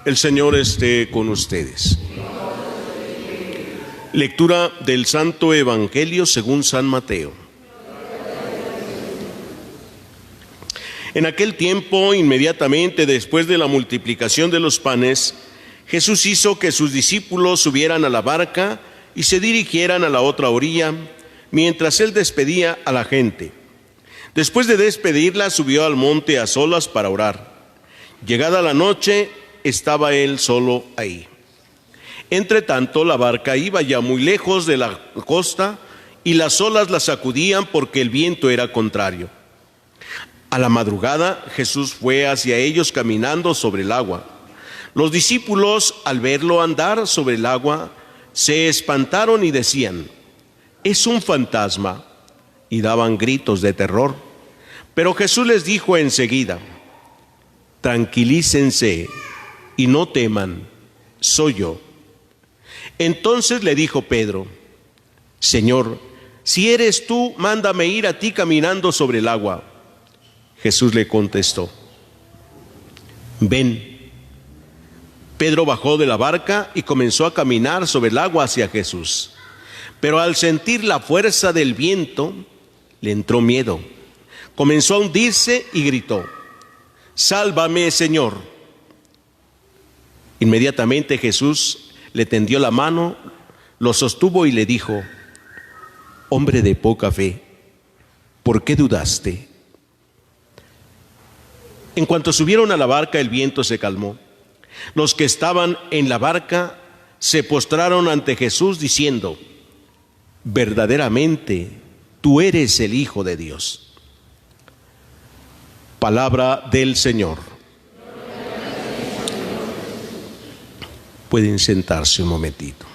El Señor esté con ustedes. Lectura del Santo Evangelio según San Mateo. En aquel tiempo, inmediatamente después de la multiplicación de los panes, Jesús hizo que sus discípulos subieran a la barca y se dirigieran a la otra orilla, mientras él despedía a la gente. Después de despedirla, subió al monte a solas para orar. Llegada la noche, estaba él solo ahí. Entre tanto, la barca iba ya muy lejos de la costa y las olas la sacudían porque el viento era contrario. A la madrugada, Jesús fue hacia ellos caminando sobre el agua. Los discípulos, al verlo andar sobre el agua, se espantaron y decían: «Es un fantasma», y daban gritos de terror. Pero Jesús les dijo enseguida: «Tranquilícense y no teman, soy yo». Entonces le dijo Pedro: «Señor, si eres tú, mándame ir a ti caminando sobre el agua». Jesús le contestó: «Ven». Pedro bajó de la barca y comenzó a caminar sobre el agua hacia Jesús. Pero al sentir la fuerza del viento, le entró miedo. Comenzó a hundirse y gritó: «Sálvame, Señor». Inmediatamente Jesús le tendió la mano, lo sostuvo y le dijo: «Hombre de poca fe, ¿por qué dudaste?». En cuanto subieron a la barca, el viento se calmó. Los que estaban en la barca se postraron ante Jesús diciendo: «Verdaderamente, tú eres el Hijo de Dios». Palabra del Señor. Pueden sentarse un momentito.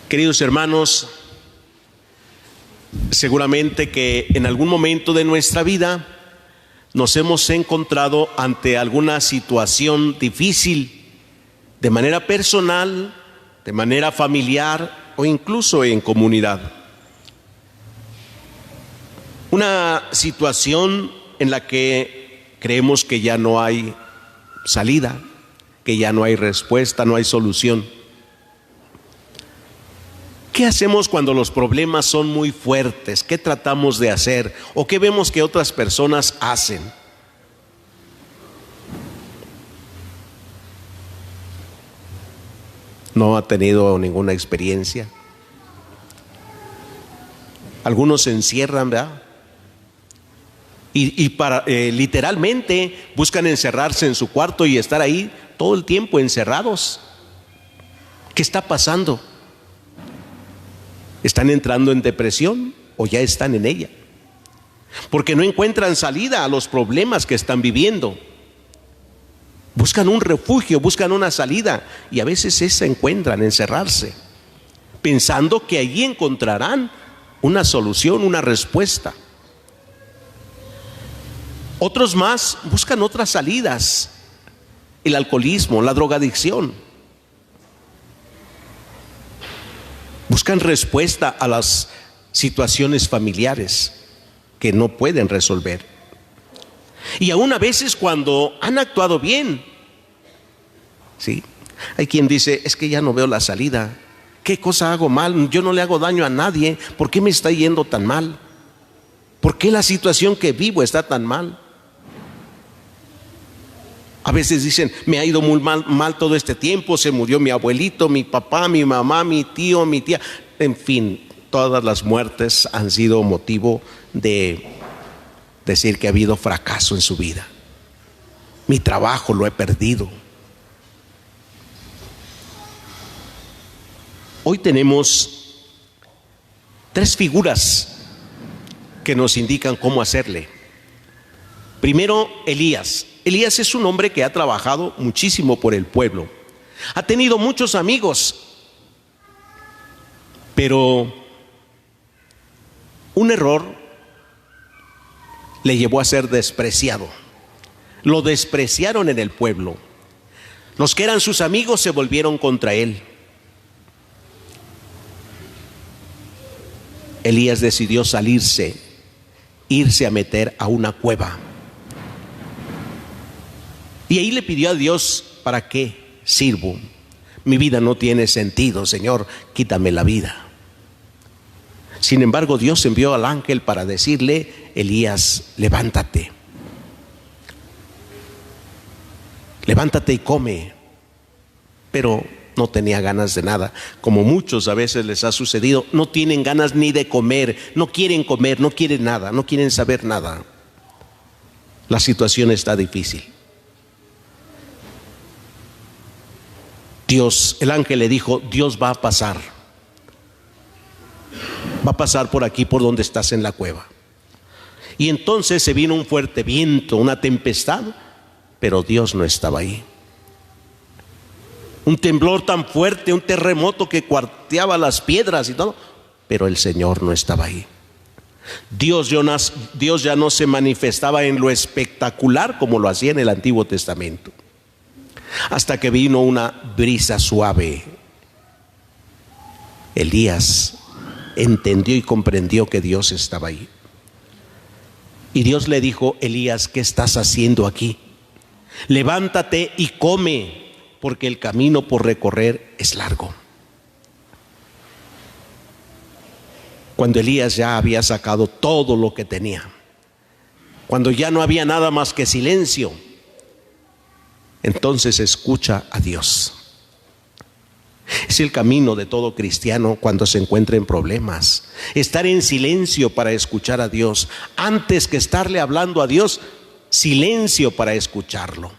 Queridos hermanos, seguramente que en algún momento de nuestra vida nos hemos encontrado ante alguna situación difícil, de manera personal, de manera familiar o incluso en comunidad. Una situación en la que creemos que ya no hay salida, que ya no hay respuesta, no hay solución. ¿Qué hacemos cuando los problemas son muy fuertes? ¿Qué tratamos de hacer? ¿O qué vemos que otras personas hacen? ¿No ha tenido ninguna experiencia? Algunos se encierran, ¿verdad? Y literalmente buscan encerrarse en su cuarto y estar ahí todo el tiempo encerrados. ¿Qué está pasando? ¿Están entrando en depresión o ya están en ella? Porque no encuentran salida a los problemas que están viviendo. Buscan un refugio, buscan una salida, y a veces se encuentran encerrarse, pensando que allí encontrarán una solución, una respuesta. Otros más buscan otras salidas: el alcoholismo, la drogadicción. Buscan respuesta a las situaciones familiares que no pueden resolver. Y aún a veces cuando han actuado bien, ¿sí? Hay quien dice: es que ya no veo la salida. ¿Qué cosa hago mal? Yo no le hago daño a nadie. ¿Por qué me está yendo tan mal? ¿Por qué la situación que vivo está tan mal? A veces dicen: me ha ido muy mal todo este tiempo, se murió mi abuelito, mi papá, mi mamá, mi tío, mi tía. En fin, todas las muertes han sido motivo de decir que ha habido fracaso en su vida. Mi trabajo lo he perdido. Hoy tenemos tres figuras que nos indican cómo hacerle. Primero, Elías. Elías es un hombre que ha trabajado muchísimo por el pueblo. Ha tenido muchos amigos, pero un error le llevó a ser despreciado. Lo despreciaron en el pueblo. Los que eran sus amigos se volvieron contra él. Elías decidió salirse irse a meter a una cueva. Y ahí le pidió a Dios: ¿para qué sirvo? Mi vida no tiene sentido, Señor, quítame la vida. Sin embargo, Dios envió al ángel para decirle: Elías, levántate. Levántate y come. Pero no tenía ganas de nada, como muchos a veces les ha sucedido. No tienen ganas ni de comer, no quieren nada, no quieren saber nada. La situación está difícil. El ángel le dijo: Dios va a pasar por aquí, por donde estás en la cueva. Y entonces se vino un fuerte viento, una tempestad, pero Dios no estaba ahí. Un temblor tan fuerte, un terremoto que cuarteaba las piedras y todo, pero el Señor no estaba ahí. Dios ya no se manifestaba en lo espectacular como lo hacía en el Antiguo Testamento, hasta que vino una brisa suave. Elías entendió y comprendió que Dios estaba ahí. Y Dios le dijo: Elías, ¿qué estás haciendo aquí? Levántate y come, porque el camino por recorrer es largo. Cuando Elías ya había sacado todo lo que tenía, cuando ya no había nada más que silencio, entonces escucha a Dios. Es el camino de todo cristiano cuando se encuentra en problemas: estar en silencio para escuchar a Dios. Antes que estarle hablando a Dios, silencio para escucharlo.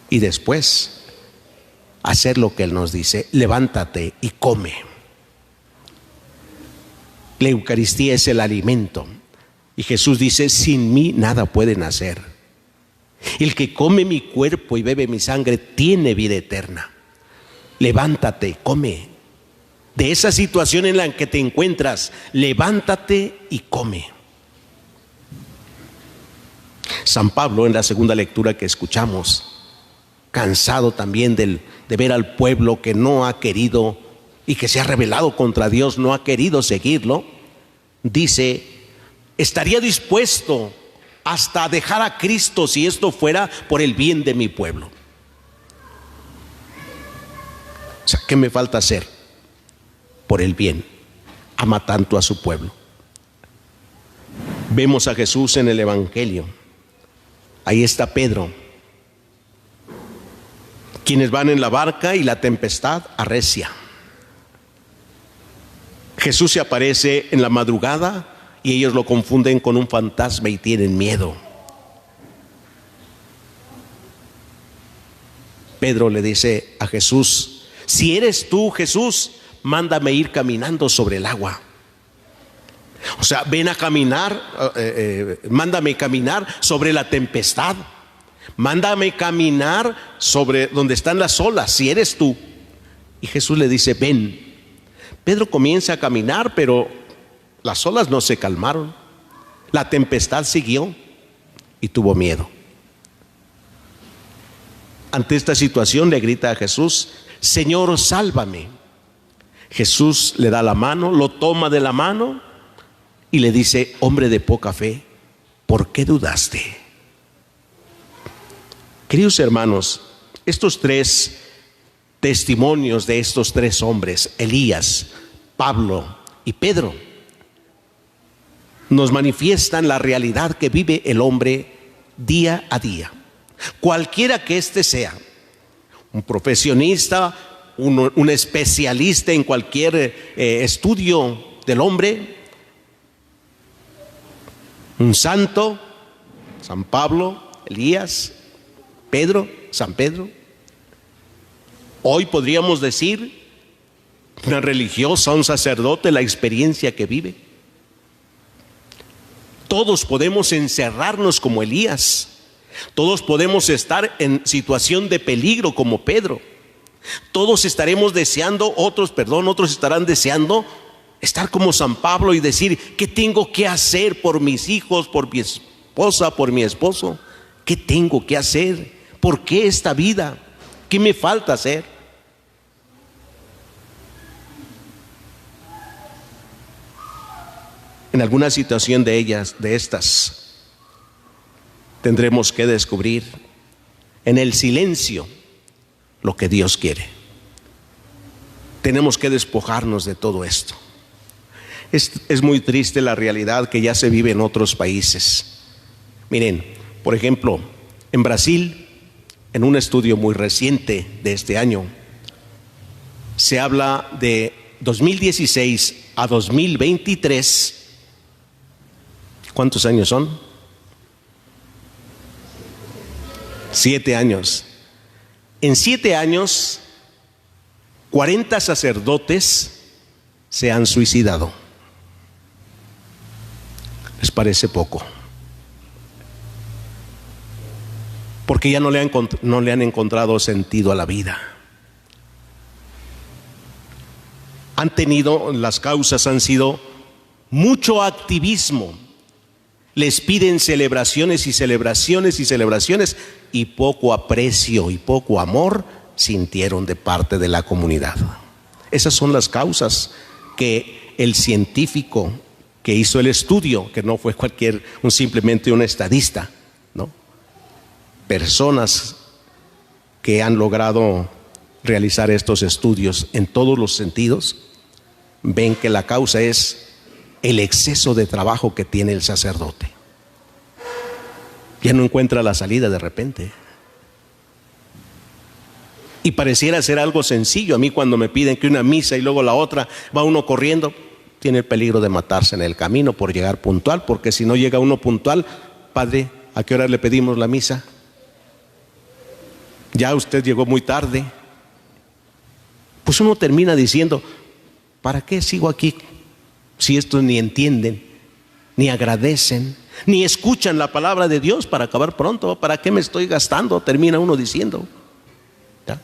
Y después hacer lo que Él nos dice: levántate y come. La Eucaristía es el alimento, y Jesús dice: sin mí nada pueden hacer. El que come mi cuerpo y bebe mi sangre tiene vida eterna. Levántate, come. De esa situación en la que te encuentras, levántate y come. San Pablo, en la segunda lectura que escuchamos, cansado también de ver al pueblo que no ha querido y que se ha rebelado contra Dios, no ha querido seguirlo, dice: estaría dispuesto hasta dejar a Cristo si esto fuera por el bien de mi pueblo. O sea, ¿qué me falta hacer? Por el bien. Ama tanto a su pueblo. Vemos a Jesús en el Evangelio. Ahí está Pedro. Quienes van en la barca y la tempestad arrecia. Jesús se aparece en la madrugada y ellos lo confunden con un fantasma y tienen miedo. Pedro le dice a Jesús: si eres tú, Jesús, mándame ir caminando sobre el agua. O sea, ven a caminar, mándame caminar sobre la tempestad. Mándame caminar sobre donde están las olas, si eres tú. Y Jesús le dice: ven. Pedro comienza a caminar, pero las olas no se calmaron. La tempestad siguió y tuvo miedo. Ante esta situación le grita a Jesús: Señor, sálvame. Jesús le da la mano, lo toma de la mano y le dice: hombre de poca fe, ¿por qué dudaste? Queridos hermanos, estos tres testimonios de estos tres hombres, Elías, Pablo y Pedro, nos manifiestan la realidad que vive el hombre día a día. Cualquiera que éste sea, un profesionista, un especialista en cualquier estudio del hombre, un santo, San Pablo, Elías, Pedro, San Pedro. Hoy podríamos decir una religiosa, un sacerdote, la experiencia que vive. Todos podemos encerrarnos como Elías. Todos podemos estar en situación de peligro como Pedro. Todos estaremos deseando, otros estarán deseando estar como San Pablo y decir: ¿qué tengo que hacer por mis hijos, por mi esposa, por mi esposo? ¿Qué tengo que hacer? ¿Por qué esta vida? ¿Qué me falta hacer? En alguna situación de estas, tendremos que descubrir en el silencio lo que Dios quiere. Tenemos que despojarnos de todo esto. Es muy triste la realidad que ya se vive en otros países. Miren, por ejemplo, en Brasil, en un estudio muy reciente de este año, se habla de 2016 a 2023. ¿Cuántos años son? 7 años. En 7 años, 40 sacerdotes se han suicidado. ¿Les parece poco? Porque ya no le han encontrado sentido a la vida. Las causas han sido mucho activismo. Les piden celebraciones y celebraciones y celebraciones, y poco aprecio y poco amor sintieron de parte de la comunidad. Esas son las causas que el científico que hizo el estudio, que no fue simplemente un estadista, ¿no? Personas que han logrado realizar estos estudios en todos los sentidos, ven que la causa es el exceso de trabajo que tiene el sacerdote. Ya no encuentra la salida de repente. Y pareciera ser algo sencillo. A mí, cuando me piden que una misa y luego la otra, va uno corriendo, tiene el peligro de matarse en el camino por llegar puntual, porque si no llega uno puntual, padre, ¿a qué hora le pedimos la misa? Ya usted llegó muy tarde. Pues uno termina diciendo, ¿para qué sigo aquí si estos ni entienden, ni agradecen, ni escuchan la palabra de Dios para acabar pronto? ¿Para qué me estoy gastando? Termina uno diciendo. ¿Ya?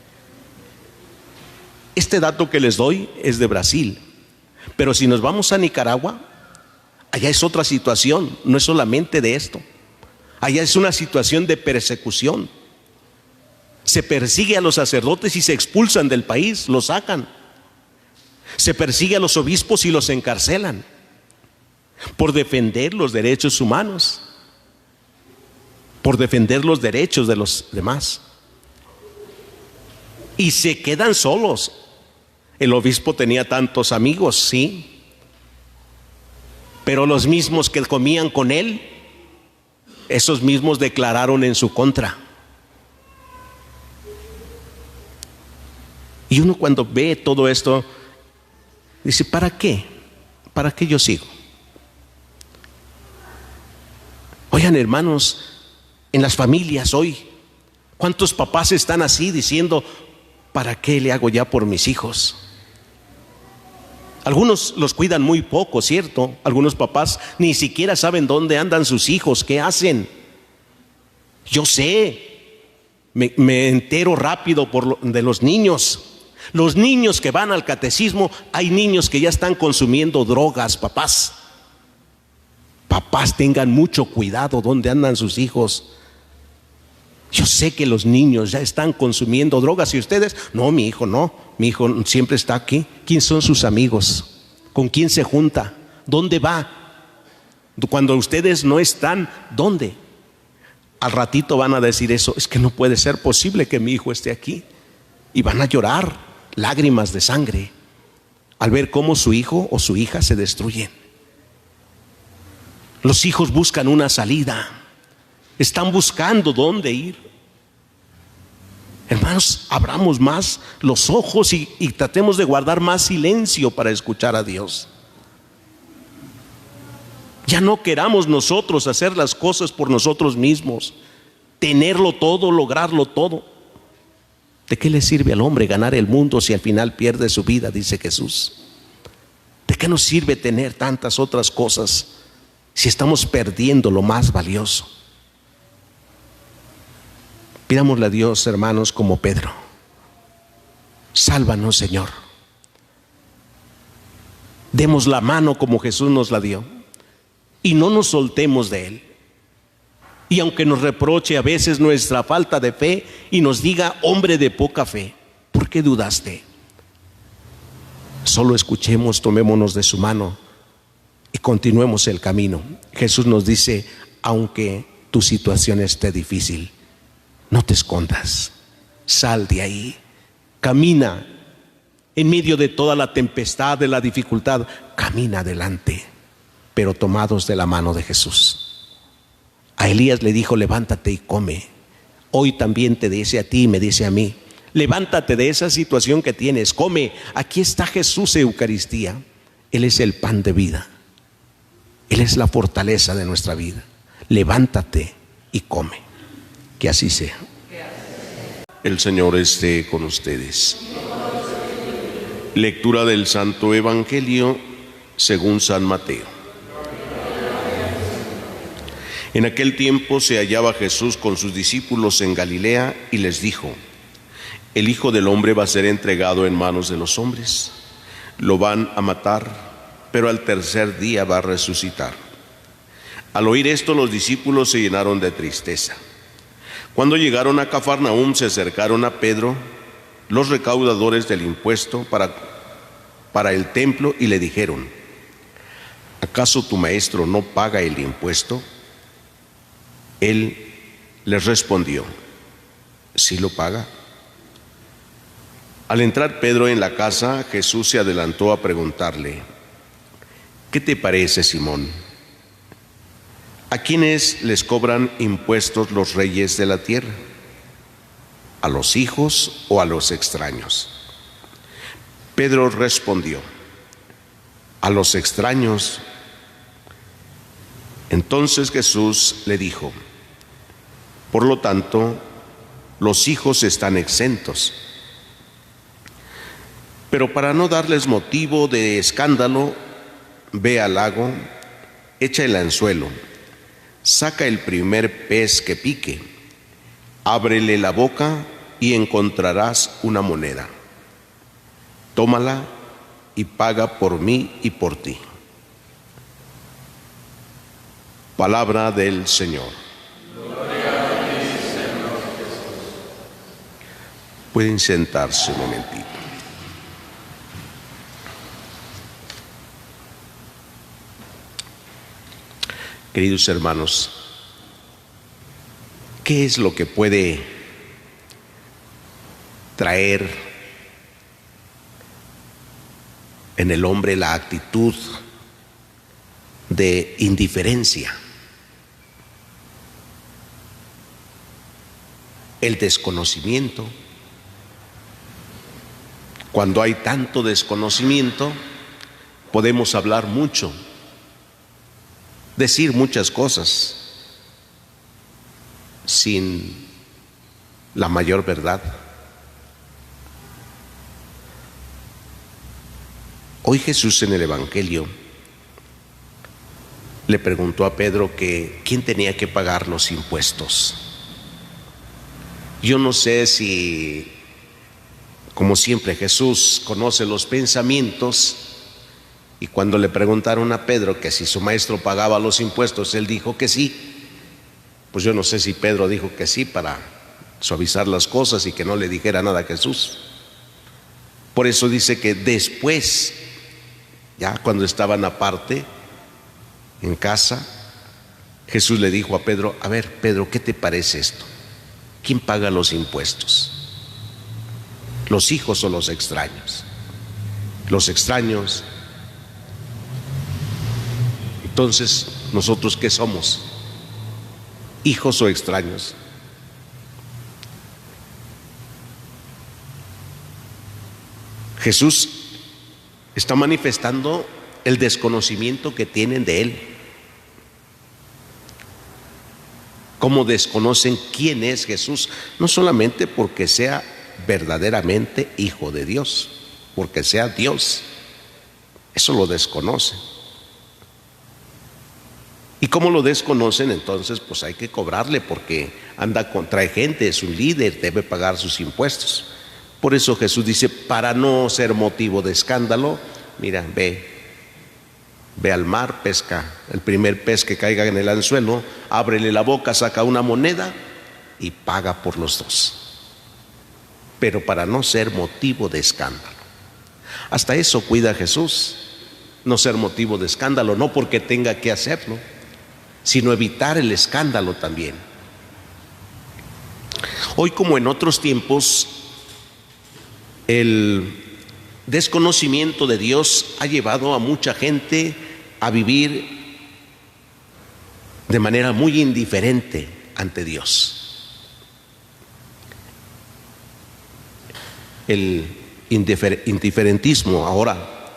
Este dato que les doy es de Brasil, pero si nos vamos a Nicaragua, allá es otra situación, no es solamente de esto. Allá es una situación de persecución. Se persigue a los sacerdotes y se expulsan del país, los sacan. Se persigue a los obispos y los encarcelan por defender los derechos humanos, por defender los derechos de los demás. Y se quedan solos. El obispo tenía tantos amigos, sí, pero los mismos que comían con él, esos mismos declararon en su contra. Y uno, cuando ve todo esto, dice, ¿para qué? ¿Para qué yo sigo? Oigan, hermanos, en las familias hoy, ¿cuántos papás están así diciendo, ¿para qué le hago ya por mis hijos? Algunos los cuidan muy poco, ¿cierto? Algunos papás ni siquiera saben dónde andan sus hijos, qué hacen. Yo sé, me entero rápido de los niños. Los niños que van al catecismo, hay niños que ya están consumiendo drogas, papás. Papás, tengan mucho cuidado dónde andan sus hijos. Yo sé que los niños ya están consumiendo drogas, y ustedes, no, mi hijo no, mi hijo siempre está aquí. ¿Quién son sus amigos? ¿Con quién se junta? ¿Dónde va? Cuando ustedes no están, ¿dónde? Al ratito van a decir eso, es que no puede ser posible que mi hijo esté aquí. Y van a llorar lágrimas de sangre al ver cómo su hijo o su hija se destruyen. Los hijos buscan una salida, están buscando dónde ir. Hermanos, abramos más los ojos y tratemos de guardar más silencio para escuchar a Dios. Ya no queramos nosotros hacer las cosas por nosotros mismos, tenerlo todo, lograrlo todo. ¿De qué le sirve al hombre ganar el mundo si al final pierde su vida? Dice Jesús. ¿De qué nos sirve tener tantas otras cosas si estamos perdiendo lo más valioso? Pidámosle a Dios, hermanos, como Pedro. Sálvanos, Señor. Demos la mano como Jesús nos la dio y no nos soltemos de Él. Y aunque nos reproche a veces nuestra falta de fe y nos diga, hombre de poca fe, ¿por qué dudaste? Solo escuchemos, tomémonos de su mano y continuemos el camino. Jesús nos dice, aunque tu situación esté difícil, no te escondas, sal de ahí, camina en medio de toda la tempestad, de la dificultad, camina adelante, pero tomados de la mano de Jesús. A Elías le dijo, levántate y come. Hoy también te dice a ti y me dice a mí, levántate de esa situación que tienes, come. Aquí está Jesús en Eucaristía. Él es el pan de vida. Él es la fortaleza de nuestra vida. Levántate y come. Que así sea. El Señor esté con ustedes. Lectura del Santo Evangelio según San Mateo. En aquel tiempo se hallaba Jesús con sus discípulos en Galilea y les dijo, el Hijo del Hombre va a ser entregado en manos de los hombres. Lo van a matar, pero al tercer día va a resucitar. Al oír esto, los discípulos se llenaron de tristeza. Cuando llegaron a Cafarnaúm, se acercaron a Pedro, los recaudadores del impuesto para el templo, y le dijeron, ¿acaso tu maestro no paga el impuesto? Él les respondió, ¿sí lo paga? Al entrar Pedro en la casa, Jesús se adelantó a preguntarle, ¿qué te parece, Simón? ¿A quiénes les cobran impuestos los reyes de la tierra? ¿A los hijos o a los extraños? Pedro respondió, a los extraños. Entonces Jesús le dijo, por lo tanto, los hijos están exentos. Pero para no darles motivo de escándalo, ve al lago, echa el anzuelo, saca el primer pez que pique, ábrele la boca y encontrarás una moneda. Tómala y paga por mí y por ti. Palabra del Señor. Gloria a ti, Señor Jesús. Pueden sentarse un momentito. Queridos hermanos, ¿qué es lo que puede traer en el hombre la actitud de indiferencia? El desconocimiento. Cuando hay tanto desconocimiento, podemos hablar mucho, decir muchas cosas sin la mayor verdad. Hoy Jesús en el Evangelio le preguntó a Pedro que quién tenía que pagar los impuestos. Yo no sé si, como siempre, Jesús conoce los pensamientos, y cuando le preguntaron a Pedro que si su maestro pagaba los impuestos, él dijo que sí. Pues yo no sé si Pedro dijo que sí para suavizar las cosas y que no le dijera nada a Jesús. Por eso dice que después, ya cuando estaban aparte, en casa, Jesús le dijo a Pedro, a ver, Pedro, ¿qué te parece esto? ¿Quién paga los impuestos? ¿Los hijos o los extraños? Los extraños. Entonces, ¿nosotros qué somos? ¿Hijos o extraños? Jesús está manifestando el desconocimiento que tienen de Él. ¿Cómo desconocen quién es Jesús? No solamente porque sea verdaderamente Hijo de Dios, porque sea Dios. Eso lo desconocen. ¿Y cómo lo desconocen? Entonces pues hay que cobrarle, porque trae gente, es un líder, debe pagar sus impuestos. Por eso Jesús dice, para no ser motivo de escándalo, mira, ve al mar, pesca el primer pez que caiga en el anzuelo, ábrele la boca, saca una moneda y paga por los dos. Pero para no ser motivo de escándalo. Hasta eso cuida Jesús. no ser motivo de escándalo, no porque tenga que hacerlo, sino evitar el escándalo también. Hoy, como en otros tiempos, el desconocimiento de Dios ha llevado a mucha gente a vivir de manera muy indiferente ante Dios. El indiferentismo ahora,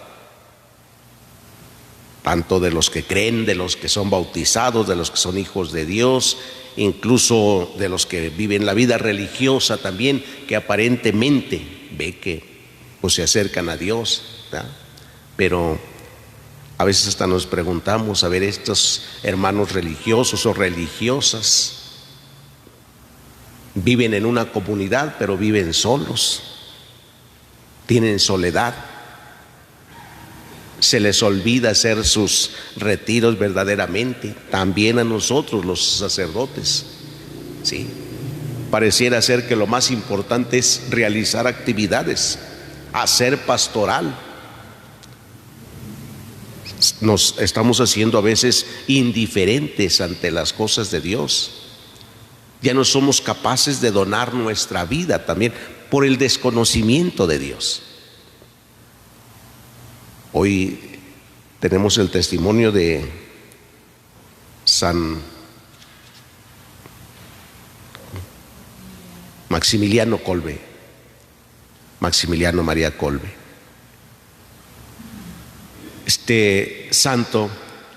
tanto de los que creen, de los que son bautizados, de los que son hijos de Dios, incluso de los que viven la vida religiosa también, que aparentemente ve que pues se acercan a Dios, ¿verdad? Pero a veces hasta nos preguntamos, a ver, estos hermanos religiosos o religiosas viven en una comunidad, pero viven solos, tienen soledad, se les olvida hacer sus retiros verdaderamente. También a nosotros los sacerdotes, ¿sí? Pareciera ser que lo más importante es realizar actividades, hacer pastoral. Nos estamos haciendo a veces indiferentes ante las cosas de Dios. Ya no somos capaces de donar nuestra vida también por el desconocimiento de Dios. Hoy tenemos el testimonio de San Maximiliano Kolbe, Maximiliano María Kolbe. Este santo,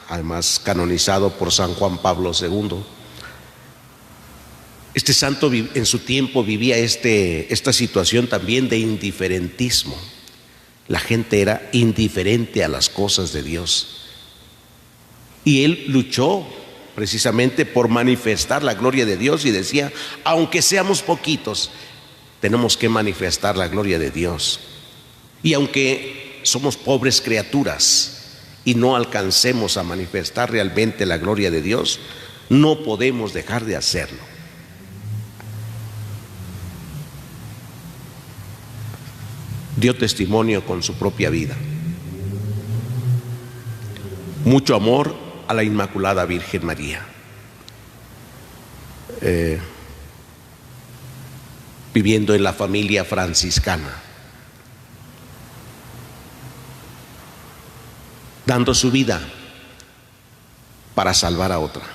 además canonizado por San Juan Pablo II, este santo en su tiempo vivía esta situación también de indiferentismo. La gente era indiferente a las cosas de Dios. Y él luchó precisamente por manifestar la gloria de Dios y decía, aunque seamos poquitos, tenemos que manifestar la gloria de Dios. Y aunque somos pobres criaturas y no alcancemos a manifestar realmente la gloria de Dios, no podemos dejar de hacerlo. Dio testimonio con su propia vida. Mucho amor a la Inmaculada Virgen María. Viviendo en la familia franciscana, dando su vida para salvar a otra.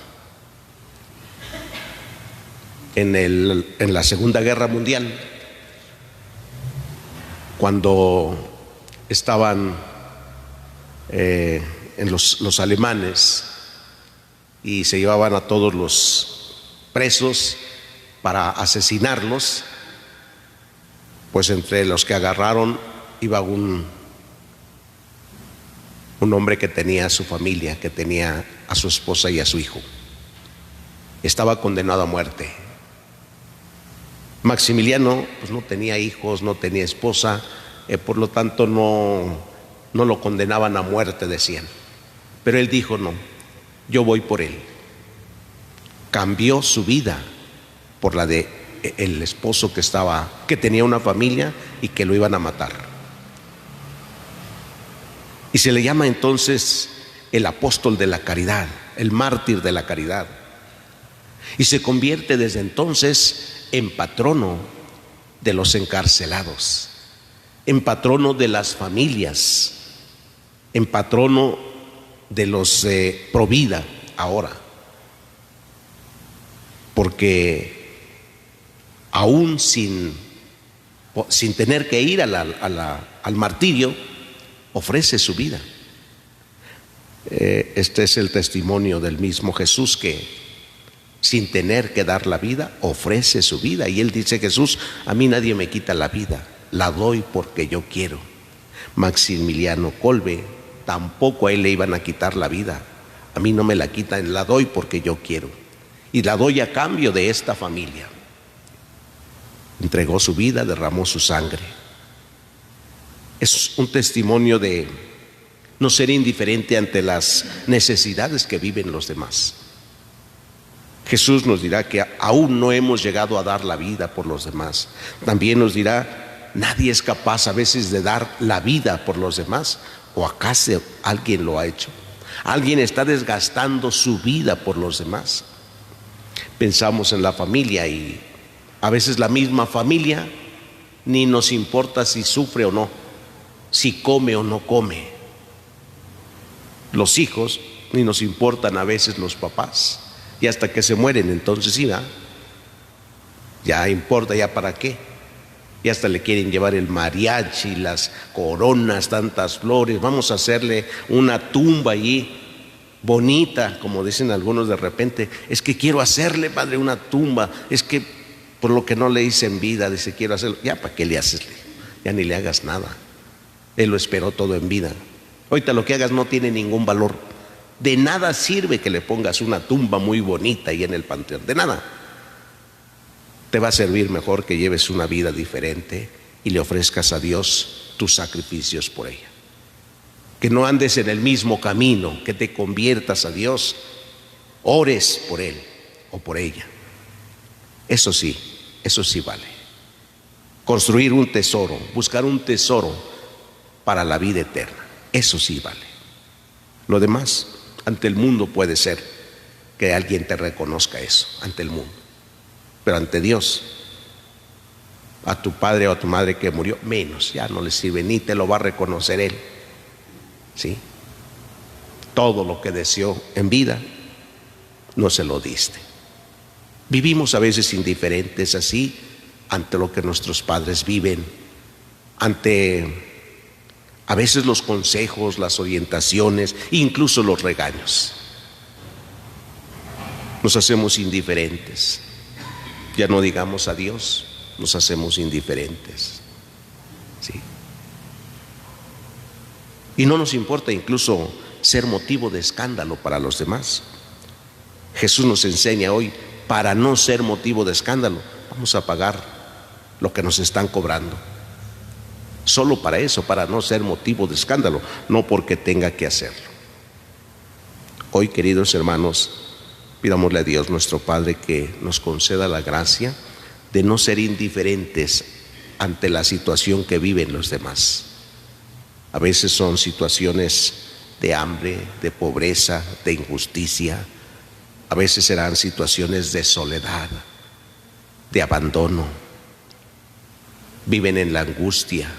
En la Segunda Guerra Mundial, cuando estaban en los alemanes y se llevaban a todos los presos para asesinarlos, pues entre los que agarraron iba un hombre que tenía a su familia, que tenía a su esposa y a su hijo. Estaba condenado a muerte. Maximiliano pues no tenía hijos, no tenía esposa, por lo tanto no lo condenaban a muerte, decían. Pero él dijo, no, yo voy por él. Cambió su vida por la de el esposo que tenía una familia y que lo iban a matar. Y se le llama entonces el apóstol de la caridad, el mártir de la caridad. Y se convierte desde entonces en patrono de los encarcelados, en patrono de las familias, en patrono de los pro vida ahora. Porque aún sin tener que ir al martirio, ofrece su vida. Este es el testimonio del mismo Jesús, que sin tener que dar la vida, ofrece su vida. Y él dice, Jesús, a mí nadie me quita la vida, la doy porque yo quiero. Maximiliano Kolbe, tampoco a él le iban a quitar la vida. A mí no me la quitan, la doy porque yo quiero. Y la doy a cambio de esta familia. Entregó su vida, derramó su sangre. Es un testimonio de no ser indiferente ante las necesidades que viven los demás. Jesús nos dirá que aún no hemos llegado a dar la vida por los demás. También nos dirá, nadie es capaz a veces de dar la vida por los demás, ¿O acaso alguien lo ha hecho? Alguien está desgastando su vida por los demás. Pensamos en la familia y a veces la misma familia ni nos importa si sufre o no, si come o no come. Los hijos ni nos importan a veces los papás. Y hasta que se mueren, entonces sí, ¿verdad? Ya importa, ya para qué. Y hasta le quieren llevar el mariachi, las coronas, tantas flores. Vamos a hacerle una tumba allí bonita, como dicen algunos de repente. Es que quiero hacerle, padre, una tumba. Es que por lo que no le hice en vida, dice, quiero hacerlo. Ya, ¿para qué le haces? Ya ni le hagas nada. Él lo esperó todo en vida. Ahorita lo que hagas no tiene ningún valor. De nada sirve que le pongas una tumba muy bonita ahí en el panteón. De nada. Te va a servir mejor que lleves una vida diferente y le ofrezcas a Dios tus sacrificios por ella. Que no andes en el mismo camino, que te conviertas a Dios, ores por Él o por ella. Eso sí vale. Construir un tesoro, buscar un tesoro para la vida eterna, eso sí vale. Lo demás, ante el mundo puede ser que alguien te reconozca eso, ante el mundo. Pero ante Dios, a tu padre o a tu madre que murió, menos, ya no le sirve, ni te lo va a reconocer Él. ¿Sí? Todo lo que deseó en vida, no se lo diste. Vivimos a veces indiferentes así ante lo que nuestros padres viven, ante a veces los consejos, las orientaciones, incluso los regaños. Nos hacemos indiferentes. Ya no digamos a Dios, nos hacemos indiferentes. ¿Sí? Y no nos importa incluso ser motivo de escándalo para los demás. Jesús nos enseña hoy, para no ser motivo de escándalo, vamos a pagar lo que nos están cobrando. Solo para eso, para no ser motivo de escándalo, no porque tenga que hacerlo. Hoy, queridos hermanos, pidámosle a Dios nuestro Padre que nos conceda la gracia de no ser indiferentes ante la situación que viven los demás. A veces son situaciones de hambre, de pobreza, de injusticia. A veces serán situaciones de soledad, de abandono. Viven en la angustia.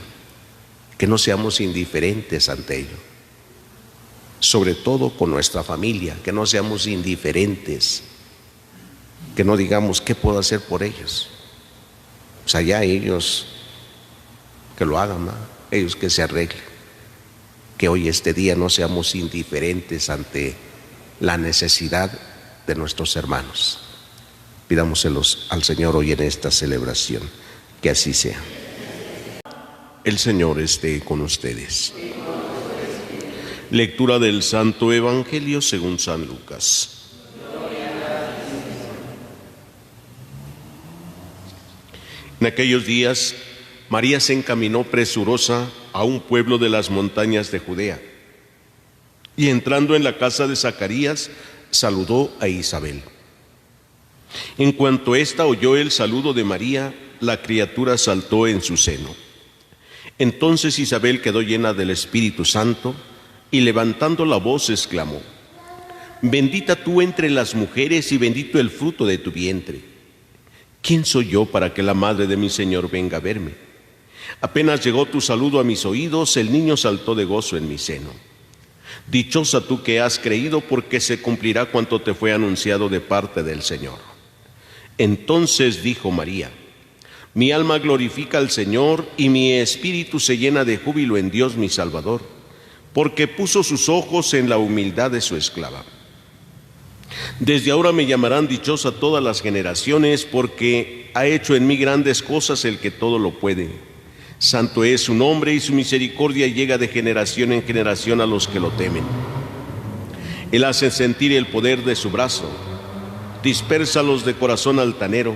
Que no seamos indiferentes ante ello. Sobre todo con nuestra familia, que no seamos indiferentes, que no digamos qué puedo hacer por ellos. O sea, ya ellos que lo hagan, ¿no? Ellos que se arreglen. Que hoy este día no seamos indiferentes ante la necesidad de nuestros hermanos. Pidámoselos al Señor hoy en esta celebración, que así sea. El Señor esté con ustedes. Lectura del Santo Evangelio según San Lucas. En aquellos días, María se encaminó presurosa a un pueblo de las montañas de Judea, y entrando en la casa de Zacarías, saludó a Isabel. En cuanto ésta oyó el saludo de María, la criatura saltó en su seno. Entonces Isabel quedó llena del Espíritu Santo, y levantando la voz exclamó: Bendita tú entre las mujeres y bendito el fruto de tu vientre. ¿Quién soy yo para que la madre de mi Señor venga a verme? Apenas llegó tu saludo a mis oídos, el niño saltó de gozo en mi seno. Dichosa tú que has creído, porque se cumplirá cuanto te fue anunciado de parte del Señor. Entonces dijo María: Mi alma glorifica al Señor, y mi espíritu se llena de júbilo en Dios mi Salvador, porque puso sus ojos en la humildad de su esclava. Desde ahora me llamarán dichosa todas las generaciones, porque ha hecho en mí grandes cosas el que todo lo puede. Santo es su nombre, y su misericordia llega de generación en generación a los que lo temen. Él hace sentir el poder de su brazo, dispersa a los de corazón altanero,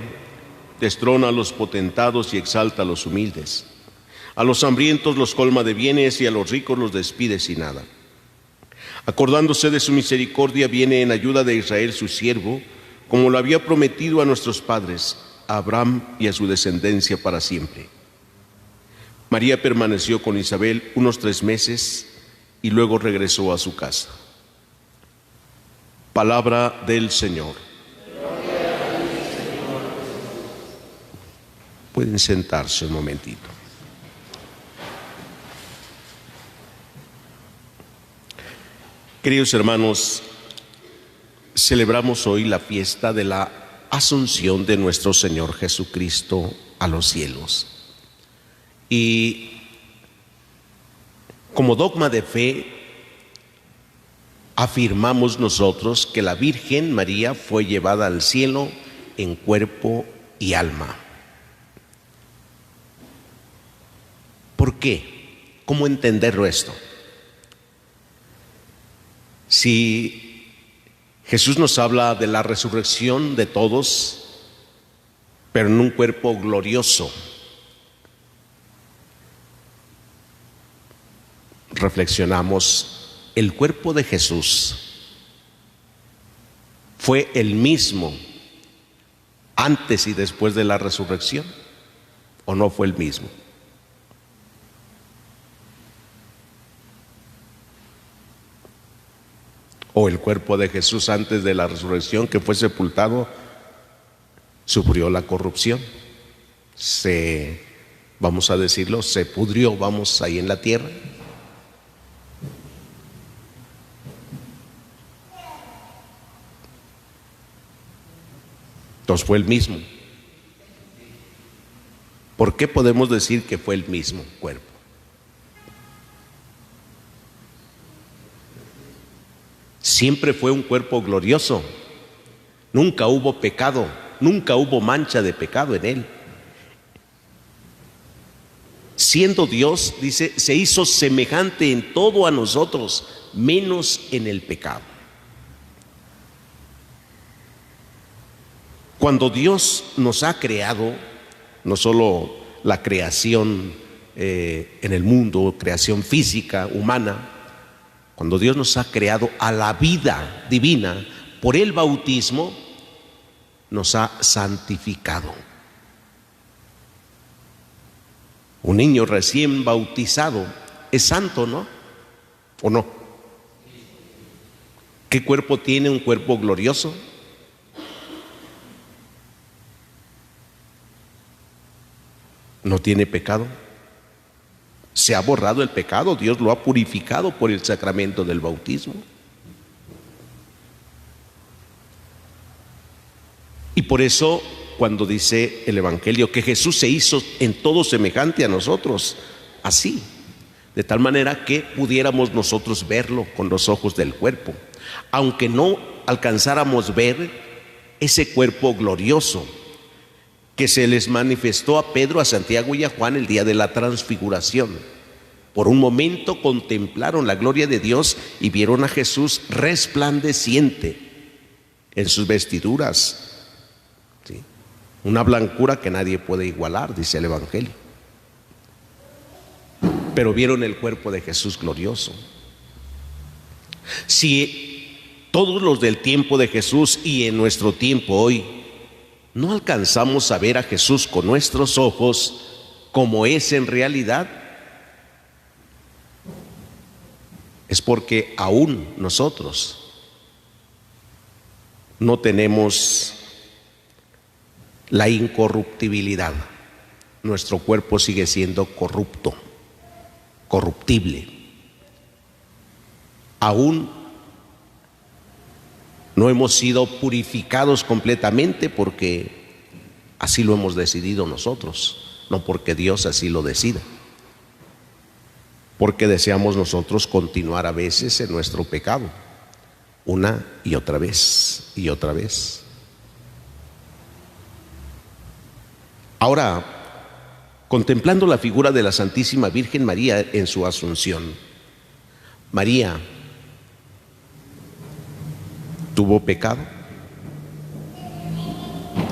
destrona a los potentados y exalta a los humildes. A los hambrientos los colma de bienes, y a los ricos los despide sin nada. Acordándose de su misericordia, viene en ayuda de Israel su siervo, como lo había prometido a nuestros padres, a Abraham y a su descendencia para siempre. María permaneció con Isabel unos 3 meses, y luego regresó a su casa. Palabra del Señor. Pueden sentarse un momentito. Queridos hermanos, celebramos hoy la fiesta de la Asunción de nuestro Señor Jesucristo a los cielos. Y como dogma de fe, afirmamos nosotros que la Virgen María fue llevada al cielo en cuerpo y alma. ¿Por qué? ¿Cómo entenderlo esto? Si Jesús nos habla de la resurrección de todos, pero en un cuerpo glorioso, reflexionamos, ¿el cuerpo de Jesús fue el mismo antes y después de la resurrección o no fue el mismo? O el cuerpo de Jesús antes de la resurrección, que fue sepultado, sufrió la corrupción, vamos a decirlo, se pudrió, vamos, ahí en la tierra. Entonces fue el mismo. ¿Por qué podemos decir que fue el mismo cuerpo? Siempre fue un cuerpo glorioso, nunca hubo pecado, nunca hubo mancha de pecado en él. Siendo Dios, dice, se hizo semejante en todo a nosotros, menos en el pecado. Cuando Dios nos ha creado, no solo la creación en el mundo, creación física, humana, cuando Dios nos ha creado a la vida divina, por el bautismo nos ha santificado. Un niño recién bautizado es santo, ¿no? ¿O no? ¿Qué cuerpo tiene? Un cuerpo glorioso. No tiene pecado. Se ha borrado el pecado, Dios lo ha purificado por el sacramento del bautismo. Y por eso, cuando dice el Evangelio que Jesús se hizo en todo semejante a nosotros, así, de tal manera que pudiéramos nosotros verlo con los ojos del cuerpo, aunque no alcanzáramos ver ese cuerpo glorioso que se les manifestó a Pedro, a Santiago y a Juan el día de la transfiguración. Por un momento contemplaron la gloria de Dios y vieron a Jesús resplandeciente en sus vestiduras, ¿sí? Una blancura que nadie puede igualar, dice el Evangelio. Pero vieron el cuerpo de Jesús glorioso. Si todos los del tiempo de Jesús y en nuestro tiempo hoy no alcanzamos a ver a Jesús con nuestros ojos como es en realidad, es porque aún nosotros no tenemos la incorruptibilidad. Nuestro cuerpo sigue siendo corrupto, corruptible. Aún no hemos sido purificados completamente porque así lo hemos decidido nosotros, no porque Dios así lo decida. Porque deseamos nosotros continuar a veces en nuestro pecado, una y otra vez y otra vez. Ahora, contemplando la figura de la Santísima Virgen María en su Asunción, María tuvo pecado,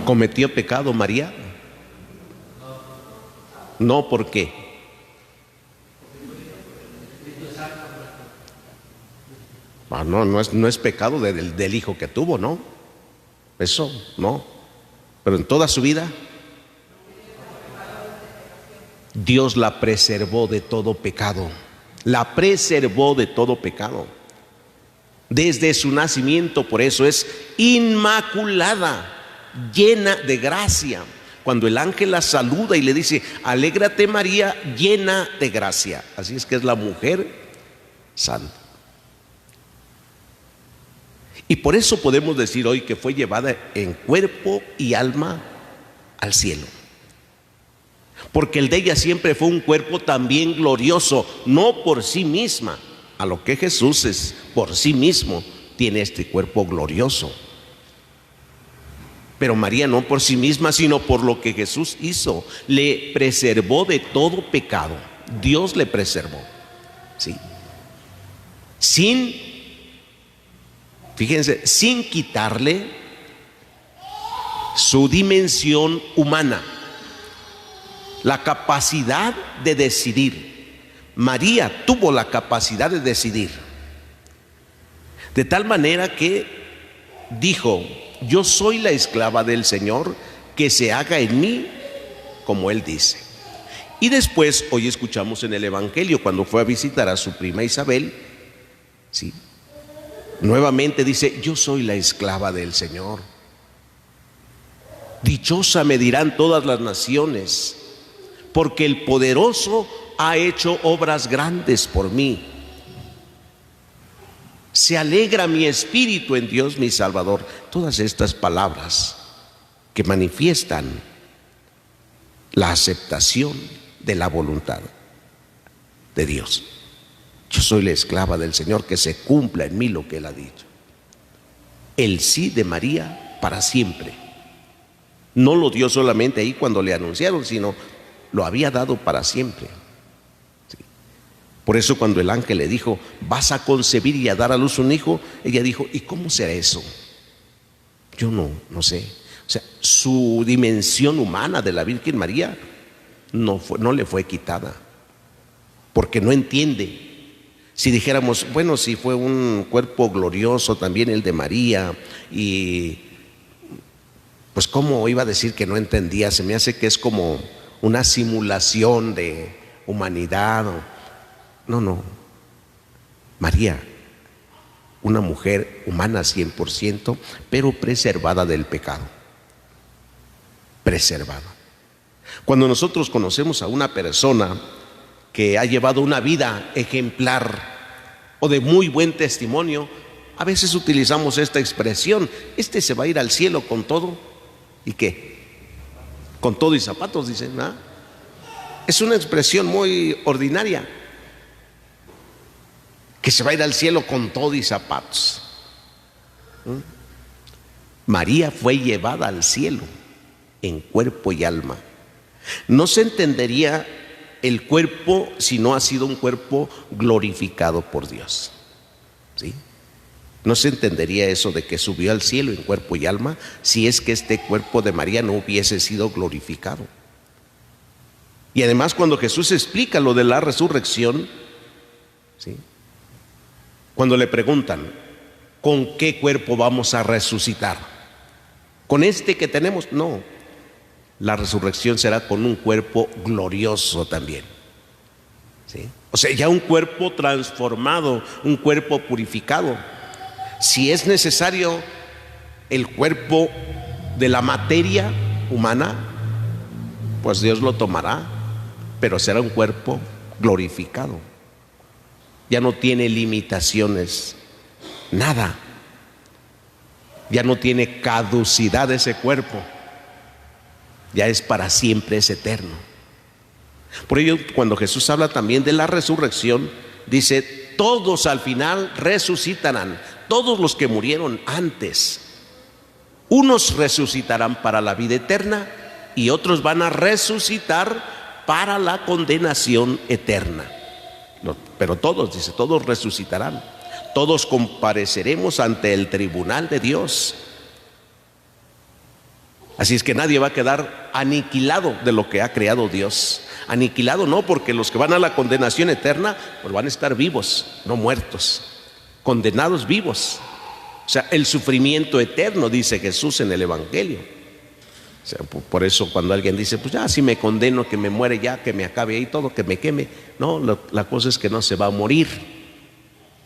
cometió pecado María. No, ¿por qué? No es pecado del hijo que tuvo, ¿no? Eso, no. Pero en toda su vida, Dios la preservó de todo pecado. la preservó de todo pecado. Desde su nacimiento, por eso es inmaculada, llena de gracia. Cuando el ángel la saluda y le dice: alégrate María, llena de gracia. Así es que es la mujer santa. Y por eso podemos decir hoy que fue llevada en cuerpo y alma al cielo. Porque el de ella siempre fue un cuerpo también glorioso, no por sí misma, a lo que Jesús es por sí mismo, tiene este cuerpo glorioso. Pero María no por sí misma, sino por lo que Jesús hizo. Le preservó de todo pecado. Dios le preservó, ¿sí? Fíjense, sin quitarle su dimensión humana, la capacidad de decidir. María tuvo la capacidad de decidir, de tal manera que dijo: yo soy la esclava del Señor, que se haga en mí como Él dice. Y después, hoy escuchamos en el Evangelio, cuando fue a visitar a su prima Isabel, ¿sí?, nuevamente dice: yo soy la esclava del Señor. Dichosa me dirán todas las naciones, porque el poderoso ha hecho obras grandes por mí. Se alegra mi espíritu en Dios mi Salvador. Todas estas palabras que manifiestan la aceptación de la voluntad de Dios. Yo soy la esclava del Señor, que se cumpla en mí lo que Él ha dicho. El sí de María para siempre. No lo dio solamente ahí cuando le anunciaron, sino lo había dado para siempre. ¿Sí? Por eso cuando el ángel le dijo: vas a concebir y a dar a luz un hijo, ella dijo: ¿y cómo será eso? Yo no sé. O sea, su dimensión humana de la Virgen María no le fue quitada, porque no entiende. Si dijéramos: bueno, si fue un cuerpo glorioso también el de María, y pues cómo iba a decir que no entendía. Se me hace que es como una simulación de humanidad. No. María, una mujer humana 100%, pero preservada del pecado. Preservada. Cuando nosotros conocemos a una persona que ha llevado una vida ejemplar o de muy buen testimonio, a veces utilizamos esta expresión: este se va a ir al cielo con todo. ¿Y qué? Con todo y zapatos, dicen, ¿no? Es una expresión muy ordinaria, que se va a ir al cielo con todo y zapatos. María fue llevada al cielo en cuerpo y alma. No se entendería el cuerpo si no ha sido un cuerpo glorificado por Dios, ¿sí? No se entendería eso de que subió al cielo en cuerpo y alma si es que este cuerpo de María no hubiese sido glorificado. Y además, cuando Jesús explica lo de la resurrección, ¿sí?, cuando le preguntan: ¿con qué cuerpo vamos a resucitar? ¿Con este que tenemos? No, la resurrección será con un cuerpo glorioso también, ¿sí? O sea, ya un cuerpo transformado, un cuerpo purificado. Si es necesario el cuerpo de la materia humana, pues Dios lo tomará, pero será un cuerpo glorificado. Ya no tiene limitaciones, nada. Ya no tiene caducidad ese cuerpo. Ya es para siempre, es eterno. Por ello, cuando Jesús habla también de la resurrección, dice: todos al final resucitarán. Todos los que murieron antes, unos resucitarán para la vida eterna y otros van a resucitar para la condenación eterna. Pero todos, dice, todos resucitarán. Todos compareceremos ante el tribunal de Dios. Así es que nadie va a quedar aniquilado de lo que ha creado Dios. Aniquilado no, porque los que van a la condenación eterna pues van a estar vivos, no muertos, condenados vivos. O sea, el sufrimiento eterno, dice Jesús en el Evangelio, sea, por eso cuando alguien dice, pues ya si me condeno, que me muere ya, que me acabe ahí todo, que me queme. No, la cosa es que no se va a morir.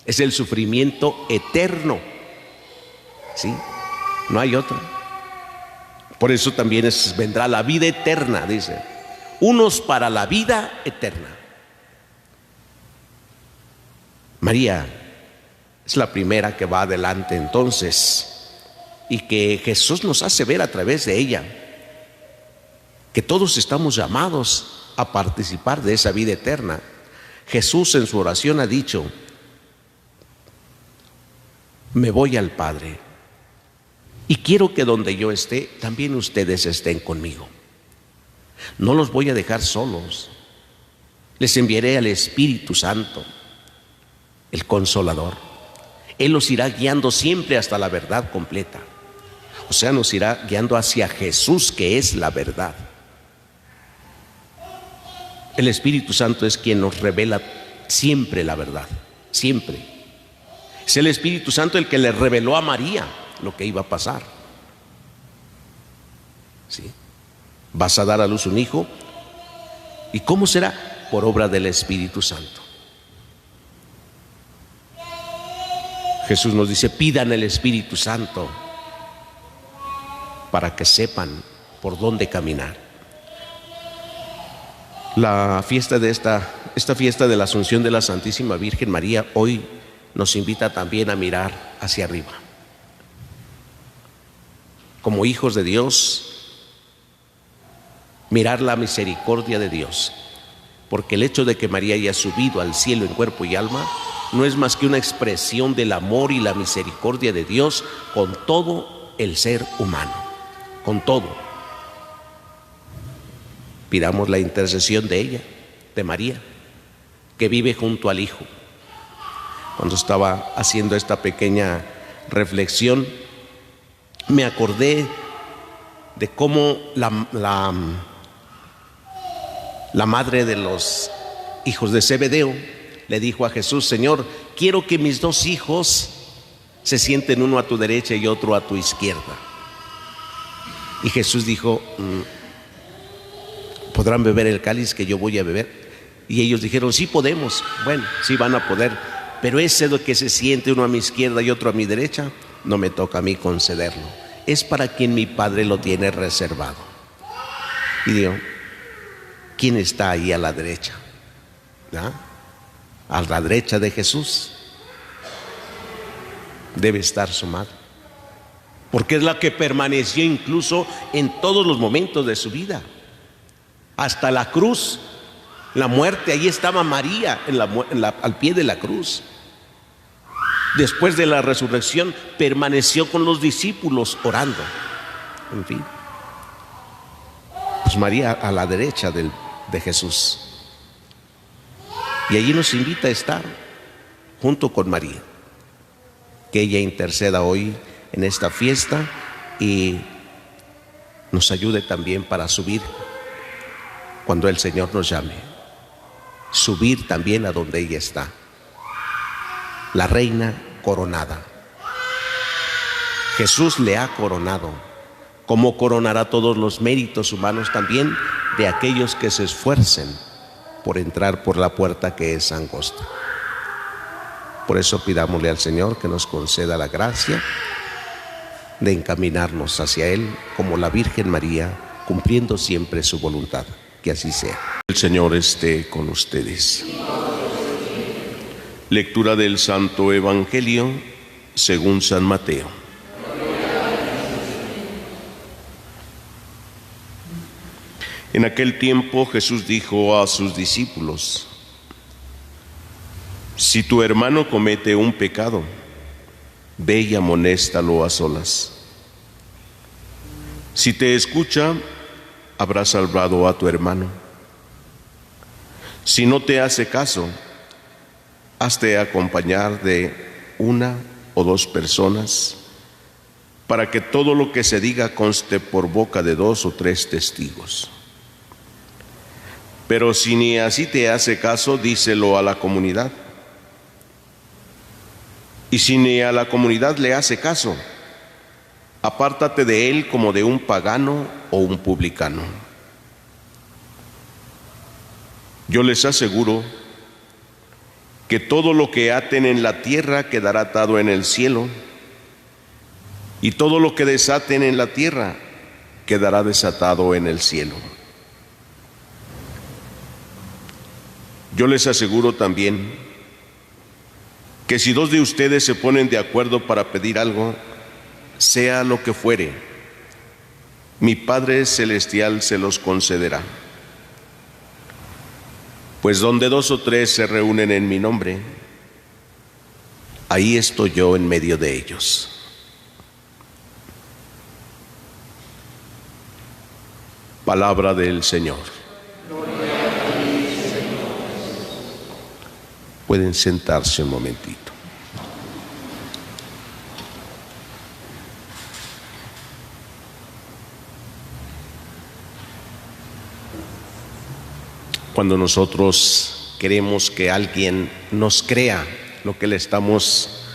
Es el sufrimiento eterno. ¿Sí? No hay otra. Por eso también vendrá la vida eterna, dice. Unos para la vida eterna. María es la primera que va adelante entonces, y que Jesús nos hace ver a través de ella que todos estamos llamados a participar de esa vida eterna. Jesús en su oración ha dicho: me voy al Padre y quiero que donde yo esté, también ustedes estén conmigo. No los voy a dejar solos. Les enviaré al Espíritu Santo, el Consolador. Él los irá guiando siempre hasta la verdad completa. O sea, nos irá guiando hacia Jesús, que es la verdad. El Espíritu Santo es quien nos revela siempre la verdad, siempre. Es el Espíritu Santo el que le reveló a María lo que iba a pasar. ¿Sí? Vas a dar a luz un hijo. ¿Y cómo será? Por obra del Espíritu Santo. Jesús nos dice: pidan el Espíritu Santo para que sepan por dónde caminar. La fiesta de esta fiesta de la Asunción de la Santísima Virgen María hoy nos invita también a mirar hacia arriba. Como hijos de Dios, mirar la misericordia de Dios, porque el hecho de que María haya subido al cielo en cuerpo y alma no es más que una expresión del amor y la misericordia de Dios con todo el ser humano, con todo. Pidamos la intercesión de ella, de María, que vive junto al Hijo. Cuando estaba haciendo esta pequeña reflexión, me acordé de cómo la madre de los hijos de Zebedeo le dijo a Jesús: Señor, quiero que mis dos hijos se sienten, uno a tu derecha y otro a tu izquierda. Y Jesús dijo: ¿podrán beber el cáliz que yo voy a beber? Y ellos dijeron: sí podemos. Bueno, sí van a poder, pero ese de que se siente uno a mi izquierda y otro a mi derecha, no me toca a mí concederlo. Es para quien mi Padre lo tiene reservado. Y digo, ¿quién está ahí a la derecha? ¿Ah? A la derecha de Jesús debe estar su madre, porque es la que permaneció incluso en todos los momentos de su vida, hasta la cruz, la muerte. Ahí estaba María al pie de la cruz. Después de la resurrección permaneció con los discípulos orando. En fin, pues María a la derecha de Jesús, y allí nos invita a estar junto con María. Que ella interceda hoy en esta fiesta y nos ayude también para subir cuando el Señor nos llame. Subir también a donde ella está, la reina coronada. Jesús le ha coronado, como coronará todos los méritos humanos también de aquellos que se esfuercen por entrar por la puerta que es angosta. Por eso pidámosle al Señor que nos conceda la gracia de encaminarnos hacia Él como la Virgen María, cumpliendo siempre su voluntad. Que así sea. El Señor esté con ustedes. Lectura del Santo Evangelio según San Mateo. En aquel tiempo Jesús dijo a sus discípulos: si tu hermano comete un pecado, ve y amonéstalo a solas. Si te escucha, habrás salvado a tu hermano. Si no te hace caso, hazte acompañar de una o dos personas, para que todo lo que se diga conste por boca de 2 o 3 testigos. Pero si ni así te hace caso, díselo a la comunidad. Y si ni a la comunidad le hace caso, apártate de él como de un pagano o un publicano. Yo les aseguro que todo lo que aten en la tierra quedará atado en el cielo, y todo lo que desaten en la tierra quedará desatado en el cielo. Yo les aseguro también que si dos de ustedes se ponen de acuerdo para pedir algo, sea lo que fuere, mi Padre Celestial se los concederá. Pues donde dos o tres se reúnen en mi nombre, ahí estoy yo en medio de ellos. Palabra del Señor. Pueden sentarse un momentito. Cuando nosotros queremos que alguien nos crea lo que le estamos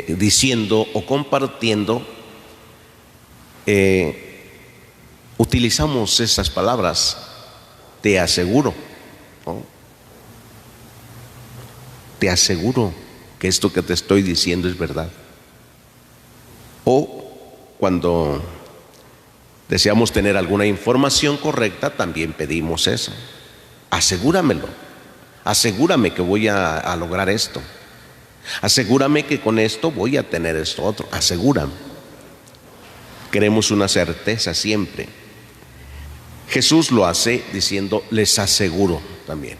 diciendo o compartiendo, utilizamos esas palabras: te aseguro, ¿no? Te aseguro que esto que te estoy diciendo es verdad. O cuando deseamos tener alguna información correcta, también pedimos eso: asegúramelo, asegúrame que voy a lograr esto, asegúrame que con esto voy a tener esto otro, asegúrame. Queremos una certeza siempre. Jesús lo hace diciendo: les aseguro también.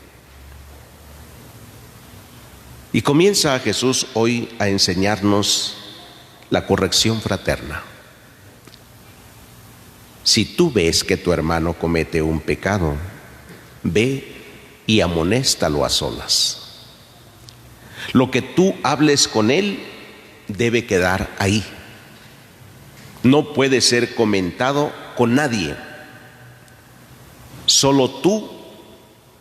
Y comienza Jesús hoy a enseñarnos la corrección fraterna. Si tú ves que tu hermano comete un pecado, ve y amonéstalo a solas. Lo que tú hables con él debe quedar ahí. No puede ser comentado con nadie, solo tú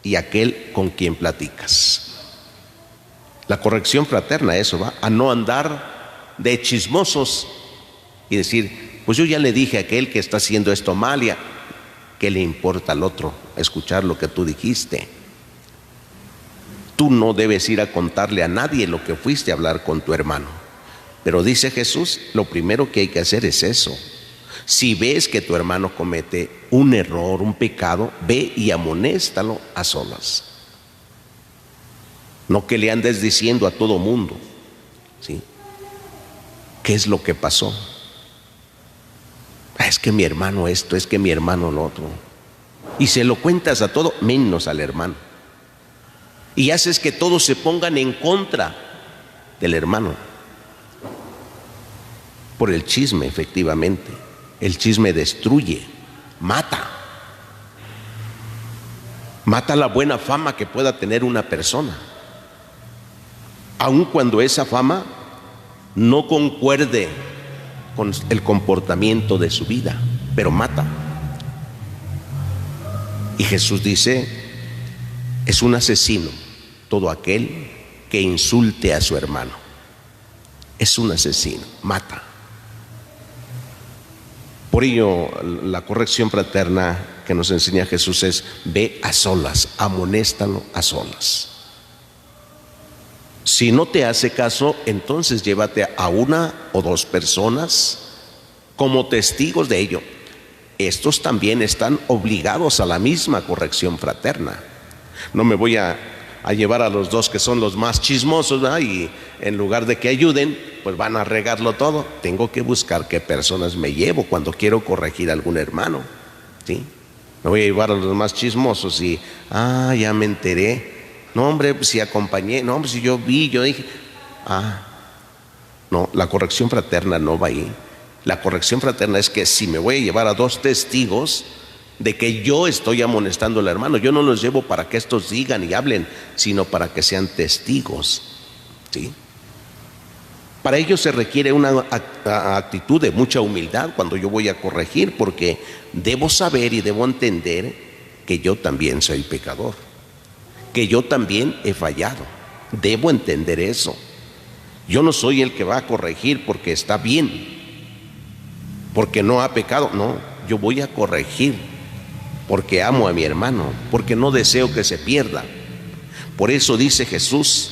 y aquel con quien platicas. La corrección fraterna, eso va, a no andar de chismosos y decir: pues yo ya le dije a aquel que está haciendo esto mal, y ¿qué le importa al otro escuchar lo que tú dijiste? Tú no debes ir a contarle a nadie lo que fuiste a hablar con tu hermano. Pero dice Jesús, lo primero que hay que hacer es eso. Si ves que tu hermano comete un error, un pecado, ve y amonéstalo a solas. No que le andes diciendo a todo mundo, ¿sí?, ¿qué es lo que pasó? Es que mi hermano esto, es que mi hermano lo otro. Y se lo cuentas a todo menos al hermano. Y haces que todos se pongan en contra del hermano. Por el chisme, efectivamente. El chisme destruye, mata. Mata la buena fama que pueda tener una persona, aun cuando esa fama no concuerde con el comportamiento de su vida, pero mata. Y Jesús dice: es un asesino todo aquel que insulte a su hermano. Es un asesino, mata. Por ello, la corrección fraterna que nos enseña Jesús es: ve a solas, amonéstalo a solas. Si no te hace caso, entonces llévate a una o dos personas como testigos de ello. Estos también están obligados a la misma corrección fraterna. No me voy a llevar a los dos que son los más chismosos, ¿verdad? Y en lugar de que ayuden, pues van a regarlo todo. Tengo que buscar qué personas me llevo cuando quiero corregir a algún hermano, ¿sí? Me voy a llevar a los más chismosos y ya me enteré. No, hombre, si acompañé, no, hombre, si yo vi, yo dije, no, la corrección fraterna no va ahí. La corrección fraterna es que si me voy a llevar a dos testigos de que yo estoy amonestando al hermano, yo no los llevo para que estos digan y hablen, sino para que sean testigos, ¿sí? Para ello se requiere una actitud de mucha humildad cuando yo voy a corregir, porque debo saber y debo entender que yo también soy pecador, que yo también he fallado. Debo entender eso. Yo no soy el que va a corregir porque está bien. porque no ha pecado. No, yo voy a corregir porque amo a mi hermano, porque no deseo que se pierda. Por eso dice Jesús,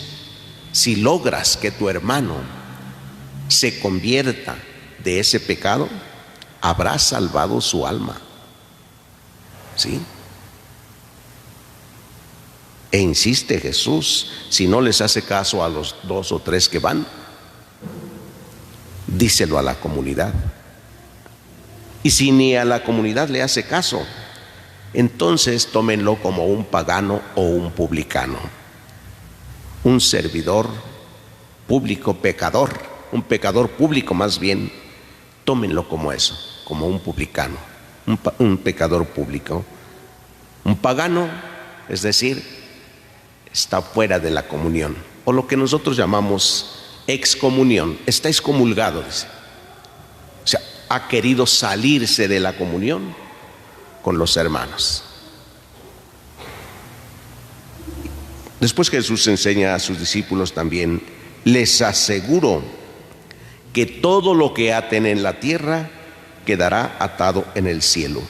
si logras que tu hermano se convierta de ese pecado, habrás salvado su alma. ¿Sí? E insiste Jesús, si no les hace caso a los 2 o 3 que van, díselo a la comunidad. Y si ni a la comunidad le hace caso, entonces tómenlo como un pagano o un publicano, un servidor público pecador, un pecador público más bien. Tómenlo como eso, como un publicano, un pecador público. Un pagano, es decir, está fuera de la comunión, o lo que nosotros llamamos excomunión. Está excomulgado, dice. O sea, ha querido salirse de la comunión con los hermanos. Después Jesús enseña a sus discípulos también: les aseguro que todo lo que aten en la tierra quedará atado en el cielo,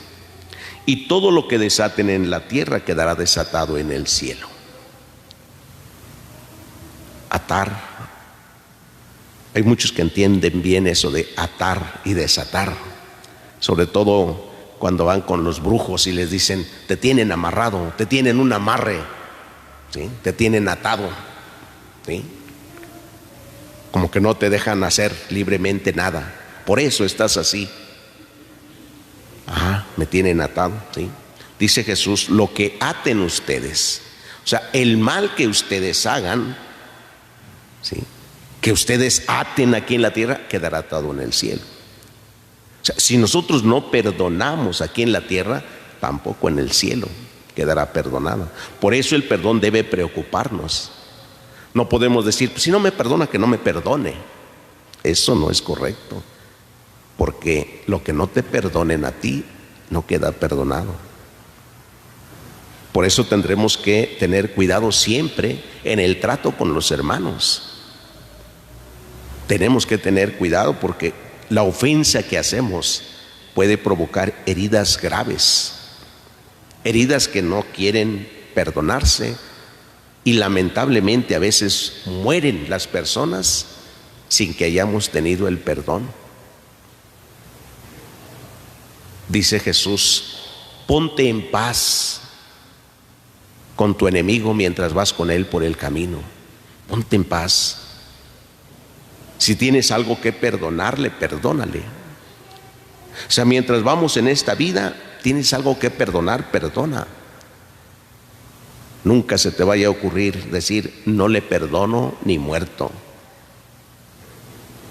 y todo lo que desaten en la tierra quedará desatado en el cielo. Atar. Hay muchos que entienden bien eso de atar y desatar, sobre todo cuando van con los brujos y les dicen: te tienen amarrado, te tienen un amarre, ¿sí? Te tienen atado, ¿sí? Como que no te dejan hacer libremente nada, por eso estás así. Me tienen atado, ¿sí? Dice Jesús: lo que aten ustedes, o sea, el mal que ustedes hagan, ¿sí?, que ustedes aten aquí en la tierra, quedará atado en el cielo. O sea, si nosotros no perdonamos aquí en la tierra, tampoco en el cielo quedará perdonado. Por eso el perdón debe preocuparnos. No podemos decir: pues si no me perdona, que no me perdone. Eso no es correcto, porque lo que no te perdonen a ti no queda perdonado. Por eso tendremos que tener cuidado siempre en el trato con los hermanos. Tenemos que tener cuidado porque la ofensa que hacemos puede provocar heridas graves, heridas que no quieren perdonarse, y lamentablemente a veces mueren las personas sin que hayamos tenido el perdón. Dice Jesús: ponte en paz con tu enemigo mientras vas con él por el camino. Ponte en paz. Si tienes algo que perdonarle, perdónale. O sea, mientras vamos en esta vida, tienes algo que perdonar, perdona. Nunca se te vaya a ocurrir decir: no le perdono ni muerto,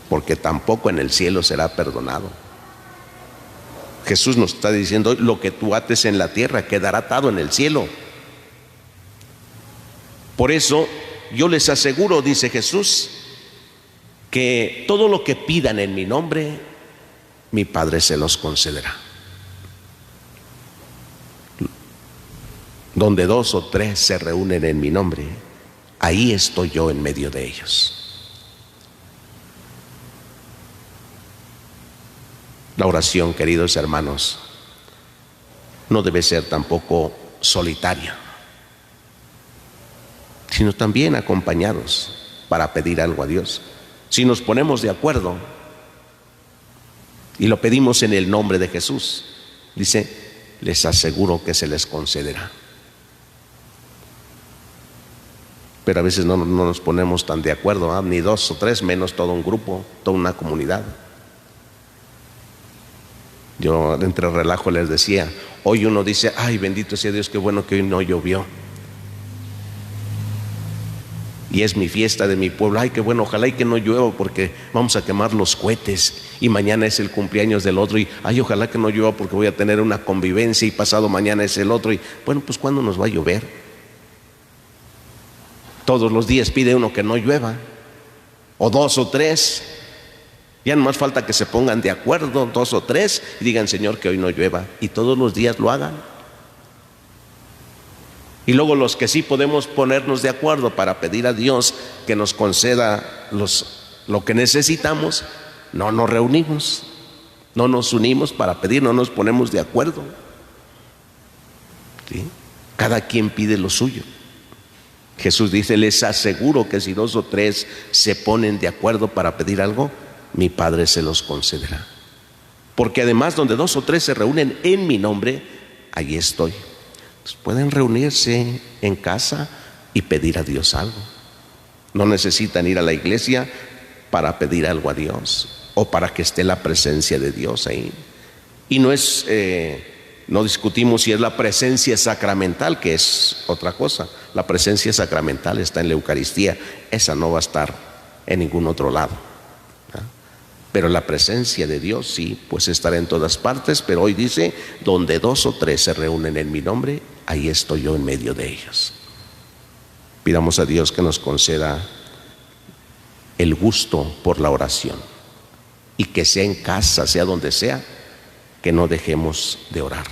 porque tampoco en el cielo será perdonado. Jesús nos está diciendo: lo que tú ates en la tierra quedará atado en el cielo. Por eso yo les aseguro, dice Jesús, que todo lo que pidan en mi nombre, mi Padre se los concederá. Donde 2 o 3 se reúnen en mi nombre, ahí estoy yo en medio de ellos. La oración, queridos hermanos, no debe ser tampoco solitaria, sino también acompañados para pedir algo a Dios. Si nos ponemos de acuerdo y lo pedimos en el nombre de Jesús, dice: les aseguro que se les concederá. Pero a veces no nos ponemos tan de acuerdo, ni 2 o 3, menos todo un grupo, toda una comunidad. Yo entre relajo les decía: hoy uno dice: ay, bendito sea Dios, qué bueno que hoy no llovió, y es mi fiesta de mi pueblo. Ay, qué bueno, ojalá y que no llueva, porque vamos a quemar los cohetes, y mañana es el cumpleaños del otro, y ay, ojalá que no llueva porque voy a tener una convivencia, y pasado mañana es el otro. Y bueno, pues ¿cuándo nos va a llover? Todos los días pide uno que no llueva, o 2 o 3. Ya no más falta que se pongan de acuerdo 2 o 3 y digan: Señor, que hoy no llueva, y todos los días lo hagan. Y luego los que sí podemos ponernos de acuerdo para pedir a Dios que nos conceda lo que necesitamos, no nos reunimos No nos unimos para pedir, no nos ponemos de acuerdo. ¿Sí? Cada quien pide lo suyo. Jesús dice, les aseguro que si 2 o 3 se ponen de acuerdo para pedir algo, mi Padre se los concederá. Porque además donde 2 o 3 se reúnen en mi nombre, allí estoy. Entonces, pueden reunirse en casa y pedir a Dios algo. No necesitan ir a la iglesia para pedir algo a Dios o para que esté la presencia de Dios ahí. Y no discutimos si es la presencia sacramental, que es otra cosa. La presencia sacramental está en la Eucaristía, esa no va a estar en ningún otro lado. Pero la presencia de Dios sí, pues estará en todas partes, pero hoy dice, donde 2 o 3 se reúnen en mi nombre, ahí estoy yo en medio de ellos. Pidamos a Dios que nos conceda el gusto por la oración y que sea en casa, sea donde sea, que no dejemos de orar.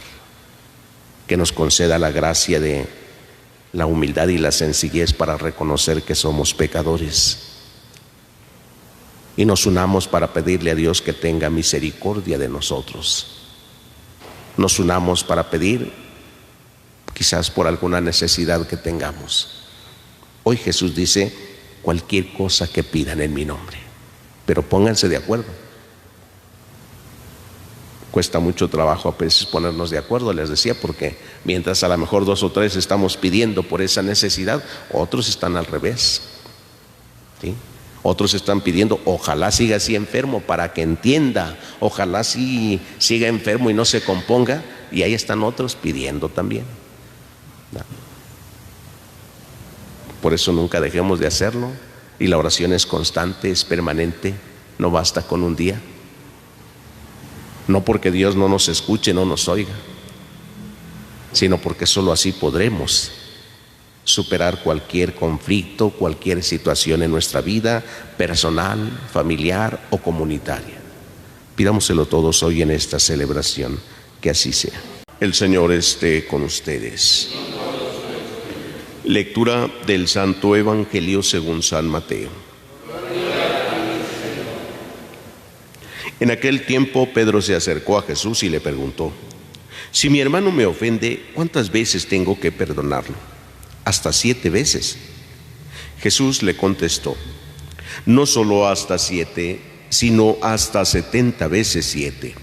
Que nos conceda la gracia de la humildad y la sencillez para reconocer que somos pecadores. Y nos unamos para pedirle a Dios que tenga misericordia de nosotros. Nos unamos para pedir, quizás por alguna necesidad que tengamos. Hoy Jesús dice, cualquier cosa que pidan en mi nombre, pero pónganse de acuerdo. Cuesta mucho trabajo a veces ponernos de acuerdo, les decía, porque mientras a lo mejor 2 o 3 estamos pidiendo por esa necesidad, otros están al revés. ¿Sí? Otros están pidiendo, ojalá siga así enfermo para que entienda, ojalá sí siga enfermo y no se componga, y ahí están otros pidiendo también. ¿No? Por eso nunca dejemos de hacerlo, y la oración es constante, es permanente, no basta con un día. No porque Dios no nos escuche, no nos oiga, sino porque solo así podremos superar cualquier conflicto, cualquier situación en nuestra vida personal, familiar o comunitaria. Pidámoselo todos hoy en esta celebración, que así sea. El Señor esté con ustedes. Lectura del Santo Evangelio según San Mateo. En aquel tiempo Pedro se acercó a Jesús y le preguntó, si mi hermano me ofende, ¿cuántas veces tengo que perdonarlo? ¿Hasta 7 veces? Jesús le contestó, no solo hasta 7, sino hasta 70 veces 7.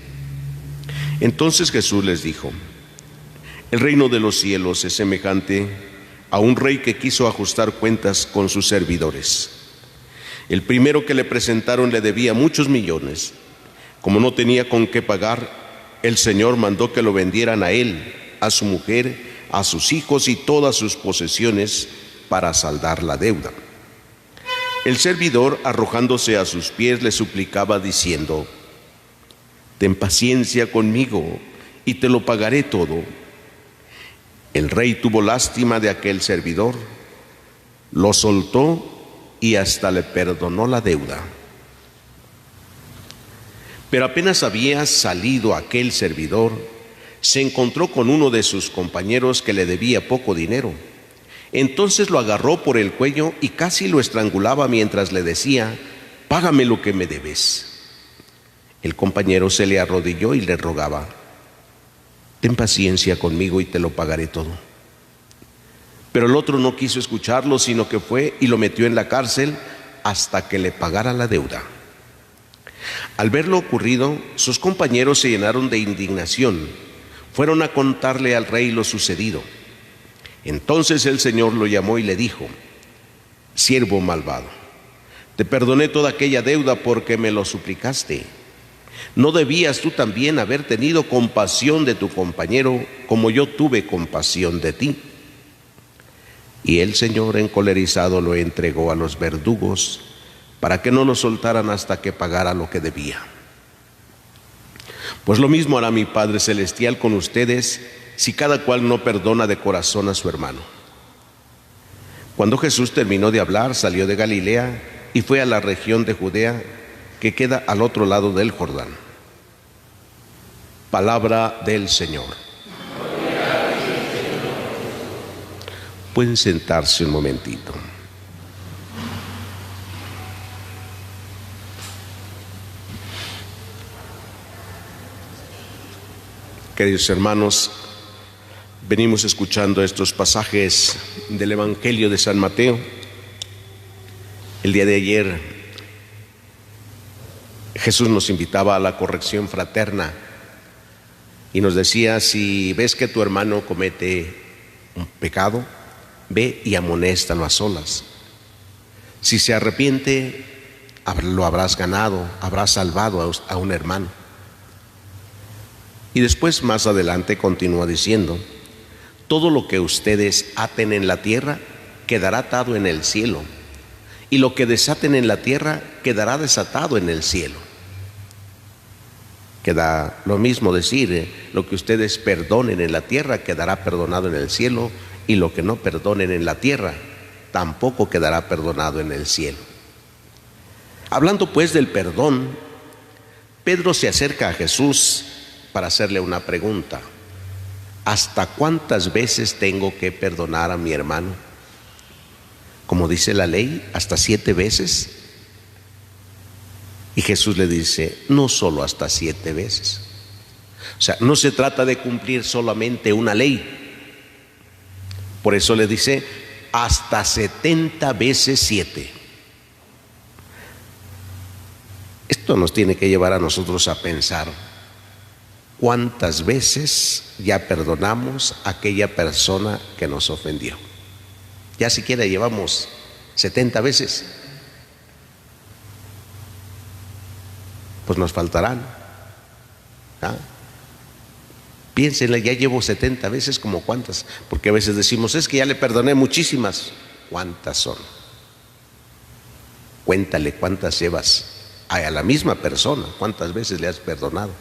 Entonces Jesús les dijo, el reino de los cielos es semejante a un rey que quiso ajustar cuentas con sus servidores. El primero que le presentaron le debía muchos millones. Como no tenía con qué pagar, el Señor mandó que lo vendieran a él, a su mujer, a sus hijos y todas sus posesiones para saldar la deuda. El servidor, arrojándose a sus pies, le suplicaba diciendo, ten paciencia conmigo y te lo pagaré todo. El rey tuvo lástima de aquel servidor, lo soltó y hasta le perdonó la deuda. Pero apenas había salido aquel servidor, se encontró con uno de sus compañeros que le debía poco dinero. Entonces lo agarró por el cuello y casi lo estrangulaba mientras le decía, págame lo que me debes. El compañero se le arrodilló y le rogaba, ten paciencia conmigo y te lo pagaré todo. Pero el otro no quiso escucharlo, sino que fue y lo metió en la cárcel hasta que le pagara la deuda. Al ver lo ocurrido, sus compañeros se llenaron de indignación. Fueron a contarle al rey lo sucedido. Entonces el Señor lo llamó y le dijo, siervo malvado, te perdoné toda aquella deuda porque me lo suplicaste. ¿No debías tú también haber tenido compasión de tu compañero como yo tuve compasión de ti? Y el Señor, encolerizado, lo entregó a los verdugos para que no lo soltaran hasta que pagara lo que debía. Pues lo mismo hará mi Padre Celestial con ustedes si cada cual no perdona de corazón a su hermano. Cuando Jesús terminó de hablar, salió de Galilea y fue a la región de Judea, que queda al otro lado del Jordán. Palabra del Señor. Pueden sentarse un momentito. Queridos hermanos, venimos escuchando estos pasajes del Evangelio de San Mateo. El día de ayer Jesús nos invitaba a la corrección fraterna y nos decía: si ves que tu hermano comete un pecado, ve y amonéstalo a solas. Si se arrepiente, lo habrás ganado, habrás salvado a un hermano. Y después, más adelante, continúa diciendo: todo lo que ustedes aten en la tierra quedará atado en el cielo, y lo que desaten en la tierra quedará desatado en el cielo. Queda lo mismo decir: lo que ustedes perdonen en la tierra quedará perdonado en el cielo, y lo que no perdonen en la tierra tampoco quedará perdonado en el cielo. Hablando pues del perdón, Pedro se acerca a Jesús para hacerle una pregunta: ¿hasta cuántas veces tengo que perdonar a mi hermano? Como dice la ley, ¿hasta 7 veces? Y Jesús le dice: no solo hasta 7 veces. O sea, no se trata de cumplir solamente una ley. Por eso le dice: hasta 70 veces 7. Esto nos tiene que llevar a nosotros a pensar: ¿cuántas veces ya perdonamos a aquella persona que nos ofendió? Ya siquiera llevamos 70 veces. Pues nos faltarán. Piénsenle, ya llevo 70 veces, ¿como cuántas? Porque a veces decimos: es que ya le perdoné muchísimas. ¿Cuántas son? Cuéntale cuántas llevas a la misma persona, cuántas veces le has perdonado.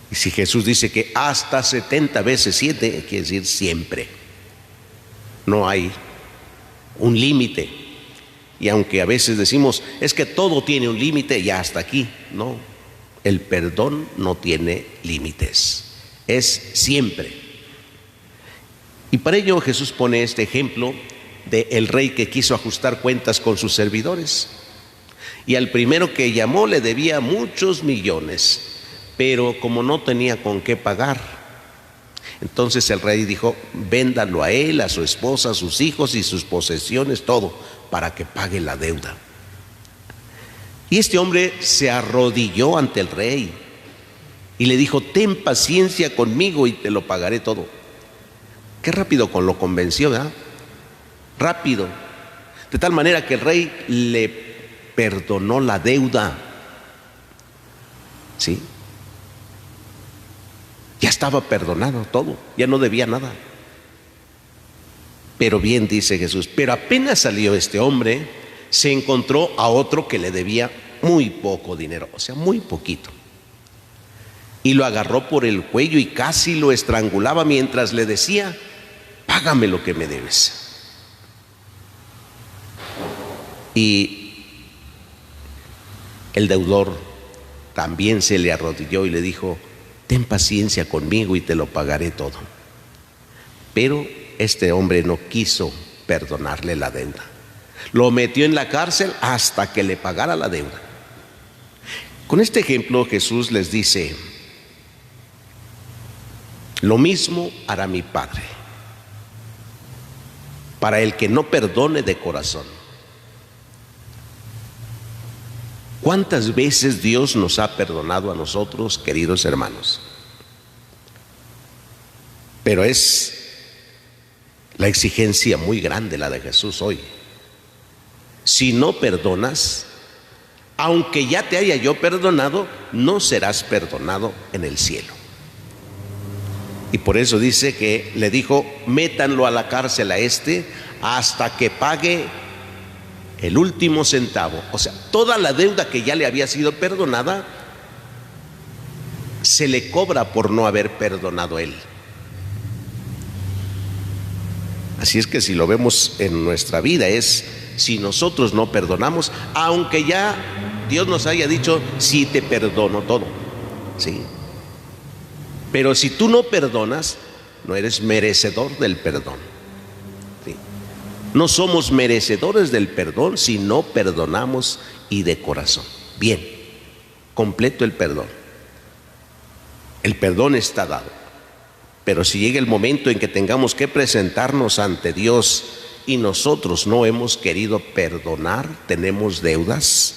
Y si Jesús dice que hasta 70 veces 7, quiere decir siempre. No hay un límite. Y aunque a veces decimos: es que todo tiene un límite, ya hasta aquí. No, el perdón no tiene límites, es siempre. Y para ello Jesús pone este ejemplo del rey que quiso ajustar cuentas con sus servidores. Y al primero que llamó le debía muchos millones, pero como no tenía con qué pagar, entonces el rey dijo: véndalo a él, a su esposa, a sus hijos y sus posesiones, todo, para que pague la deuda. Y este hombre se arrodilló ante el rey y le dijo: ten paciencia conmigo y te lo pagaré todo. Qué rápido lo convenció, ¿verdad? Rápido. De tal manera que el rey le perdonó la deuda. ¿Sí? Ya estaba perdonado todo, ya no debía nada. Pero bien dice Jesús, pero apenas salió este hombre, se encontró a otro que le debía muy poco dinero, o sea, muy poquito. Y lo agarró por el cuello y casi lo estrangulaba mientras le decía: págame lo que me debes. Y el deudor también se le arrodilló y le dijo: ten paciencia conmigo y te lo pagaré todo. Pero este hombre no quiso perdonarle la deuda. Lo metió en la cárcel hasta que le pagara la deuda. Con este ejemplo Jesús les dice: lo mismo hará mi Padre para el que no perdone de corazón. ¿Cuántas veces Dios nos ha perdonado a nosotros, queridos hermanos? Pero es la exigencia muy grande la de Jesús hoy. Si no perdonas, aunque ya te haya yo perdonado, no serás perdonado en el cielo. Y por eso dice que le dijo: métanlo a la cárcel a este hasta que pague el último centavo. O sea, toda la deuda que ya le había sido perdonada se le cobra por no haber perdonado él. Así es que si lo vemos en nuestra vida, es si nosotros no perdonamos, aunque ya Dios nos haya dicho: sí, te perdono todo, ¿sí? Pero si tú no perdonas, no eres merecedor del perdón, ¿sí? No somos merecedores del perdón si no perdonamos y de corazón. Bien, completo el perdón. El perdón está dado. Pero si llega el momento en que tengamos que presentarnos ante Dios y nosotros no hemos querido perdonar, tenemos deudas,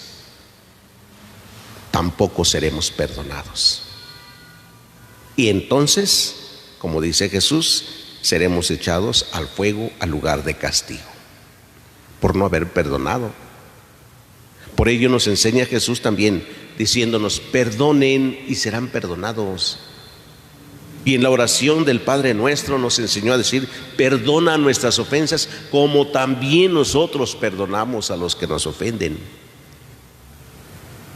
tampoco seremos perdonados. Y entonces, como dice Jesús, seremos echados al fuego, al lugar de castigo, por no haber perdonado. Por ello nos enseña Jesús también, diciéndonos: perdonen y serán perdonados. Y en la oración del Padre Nuestro nos enseñó a decir: perdona nuestras ofensas como también nosotros perdonamos a los que nos ofenden.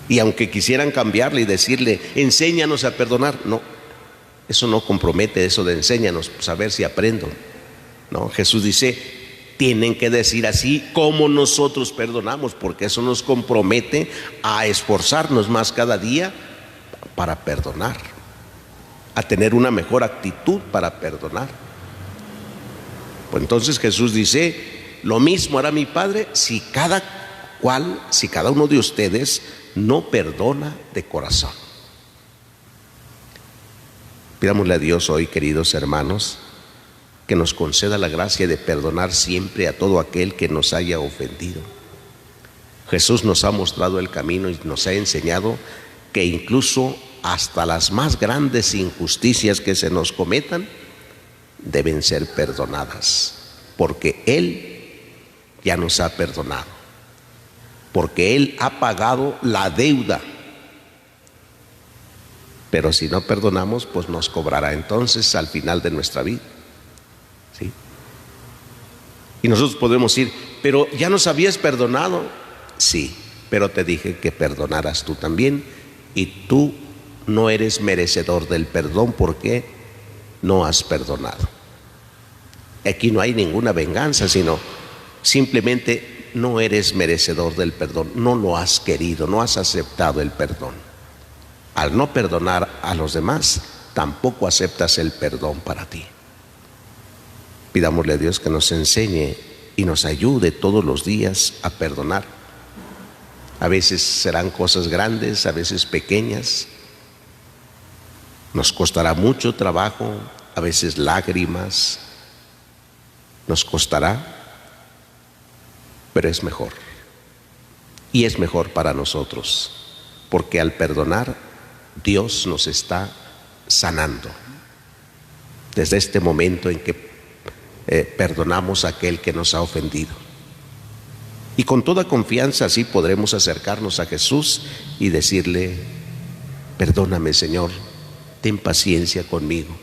Y aunque quisieran cambiarle y decirle: enséñanos a perdonar, no, eso no compromete, eso de enséñanos, pues a ver si aprendo. No, Jesús dice: tienen que decir así como nosotros perdonamos, porque eso nos compromete a esforzarnos más cada día para perdonar, a tener una mejor actitud para perdonar. Pues entonces Jesús dice: lo mismo hará mi Padre si cada uno de ustedes no perdona de corazón. Pidámosle a Dios hoy, queridos hermanos, que nos conceda la gracia de perdonar siempre a todo aquel que nos haya ofendido. Jesús nos ha mostrado el camino y nos ha enseñado que incluso hasta las más grandes injusticias que se nos cometan deben ser perdonadas, porque Él ya nos ha perdonado, porque Él ha pagado la deuda. Pero si no perdonamos, pues nos cobrará entonces al final de nuestra vida, ¿sí? Y nosotros podemos decir: pero ya nos habías perdonado. Sí, pero te dije que perdonaras tú también, y tú no eres merecedor del perdón porque no has perdonado. Aquí no hay ninguna venganza, sino simplemente no eres merecedor del perdón, no lo has querido, no has aceptado el perdón. Al no perdonar a los demás, tampoco aceptas el perdón para ti. Pidámosle a Dios que nos enseñe y nos ayude todos los días a perdonar. A veces serán cosas grandes, a veces pequeñas. Nos costará mucho trabajo, a veces lágrimas. Nos costará, pero es mejor. Y es mejor para nosotros, porque al perdonar, Dios nos está sanando. Desde este momento en que perdonamos a aquel que nos ha ofendido. Y con toda confianza así podremos acercarnos a Jesús y decirle: perdóname, Señor, ten paciencia conmigo.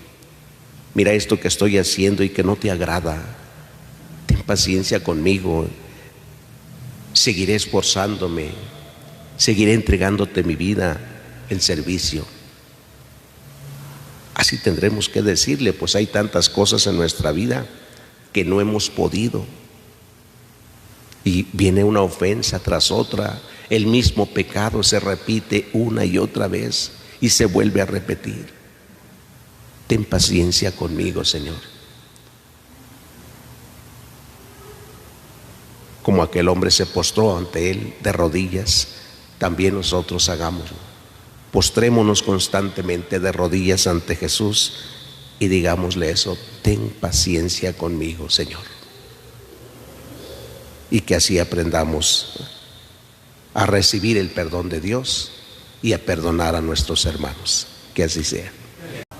Mira esto que estoy haciendo y que no te agrada. Ten paciencia conmigo. Seguiré esforzándome, seguiré entregándote mi vida en servicio. Así tendremos que decirle, pues hay tantas cosas en nuestra vida que no hemos podido. Y viene una ofensa tras otra, el mismo pecado se repite una y otra vez y se vuelve a repetir. Ten paciencia conmigo, Señor. Como aquel hombre se postró ante Él de rodillas, también nosotros hagámoslo. Postrémonos constantemente de rodillas ante Jesús y digámosle eso: ten paciencia conmigo, Señor. Y que así aprendamos a recibir el perdón de Dios y a perdonar a nuestros hermanos. Que así sea.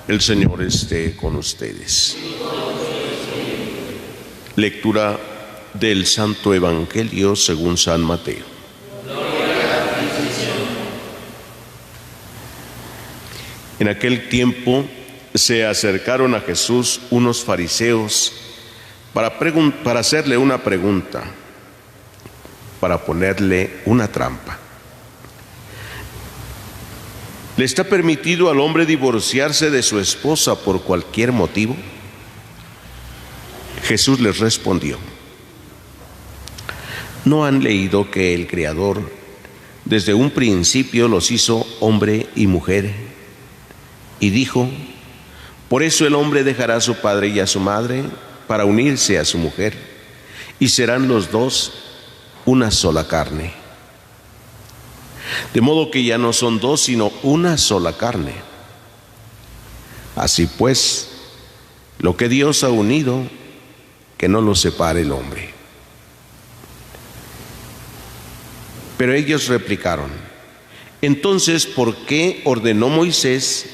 El Señor esté con ustedes. Lectura del Santo Evangelio según San Mateo. En aquel tiempo se acercaron a Jesús unos fariseos para hacerle una pregunta, para ponerle una trampa. ¿Le está permitido al hombre divorciarse de su esposa por cualquier motivo? Jesús les respondió: ¿no han leído que el Creador desde un principio los hizo hombre y mujer? Y dijo: por eso el hombre dejará a su padre y a su madre para unirse a su mujer, y serán los dos una sola carne. De modo que ya no son dos, sino una sola carne. Así pues, lo que Dios ha unido, que no lo separe el hombre. Pero ellos replicaron: entonces, ¿por qué ordenó Moisés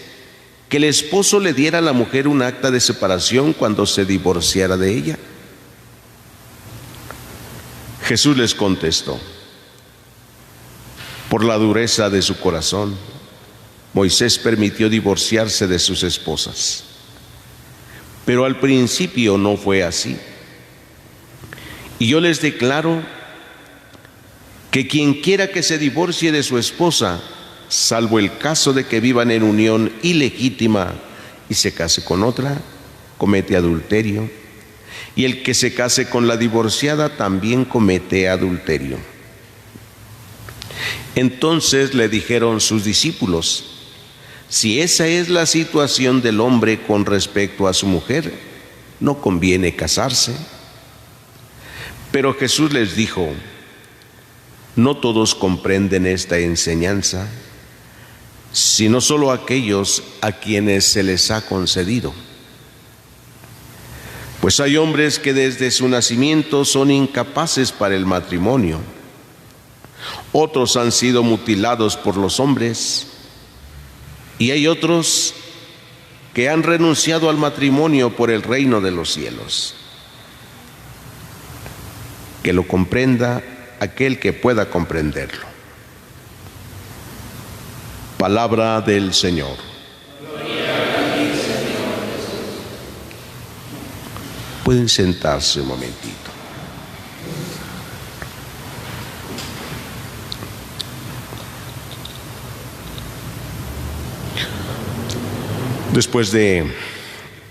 que el esposo le diera a la mujer un acta de separación cuando se divorciara de ella? Jesús les contestó: por la dureza de su corazón, Moisés permitió divorciarse de sus esposas. Pero al principio no fue así. Y yo les declaro que quien quiera que se divorcie de su esposa, salvo el caso de que vivan en unión ilegítima y se case con otra, comete adulterio. Y el que se case con la divorciada también comete adulterio. Entonces le dijeron sus discípulos: si esa es la situación del hombre con respecto a su mujer, no conviene casarse. Pero Jesús les dijo: no todos comprenden esta enseñanza, sino solo aquellos a quienes se les ha concedido. Pues hay hombres que desde su nacimiento son incapaces para el matrimonio. Otros han sido mutilados por los hombres, y hay otros que han renunciado al matrimonio por el reino de los cielos. Que lo comprenda aquel que pueda comprenderlo. Palabra del Señor. Pueden sentarse un momentito. Después de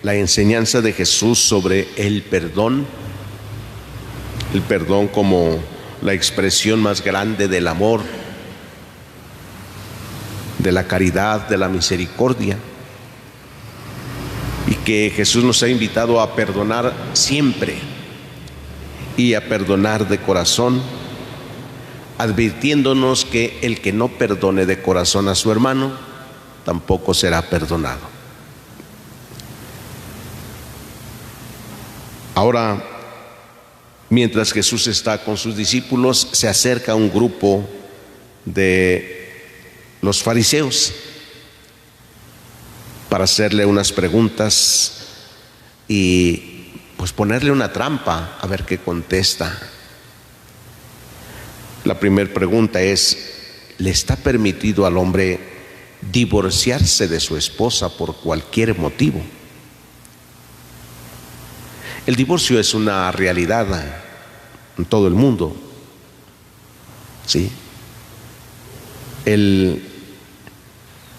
la enseñanza de Jesús sobre el perdón como la expresión más grande del amor, de la caridad, de la misericordia, y que Jesús nos ha invitado a perdonar siempre y a perdonar de corazón, advirtiéndonos que el que no perdone de corazón a su hermano tampoco será perdonado. Ahora, mientras Jesús está con sus discípulos, se acerca un grupo de los fariseos para hacerle unas preguntas y pues ponerle una trampa a ver qué contesta. La primera pregunta es: ¿le está permitido al hombre divorciarse de su esposa por cualquier motivo? El divorcio es una realidad en todo el mundo, ¿sí? El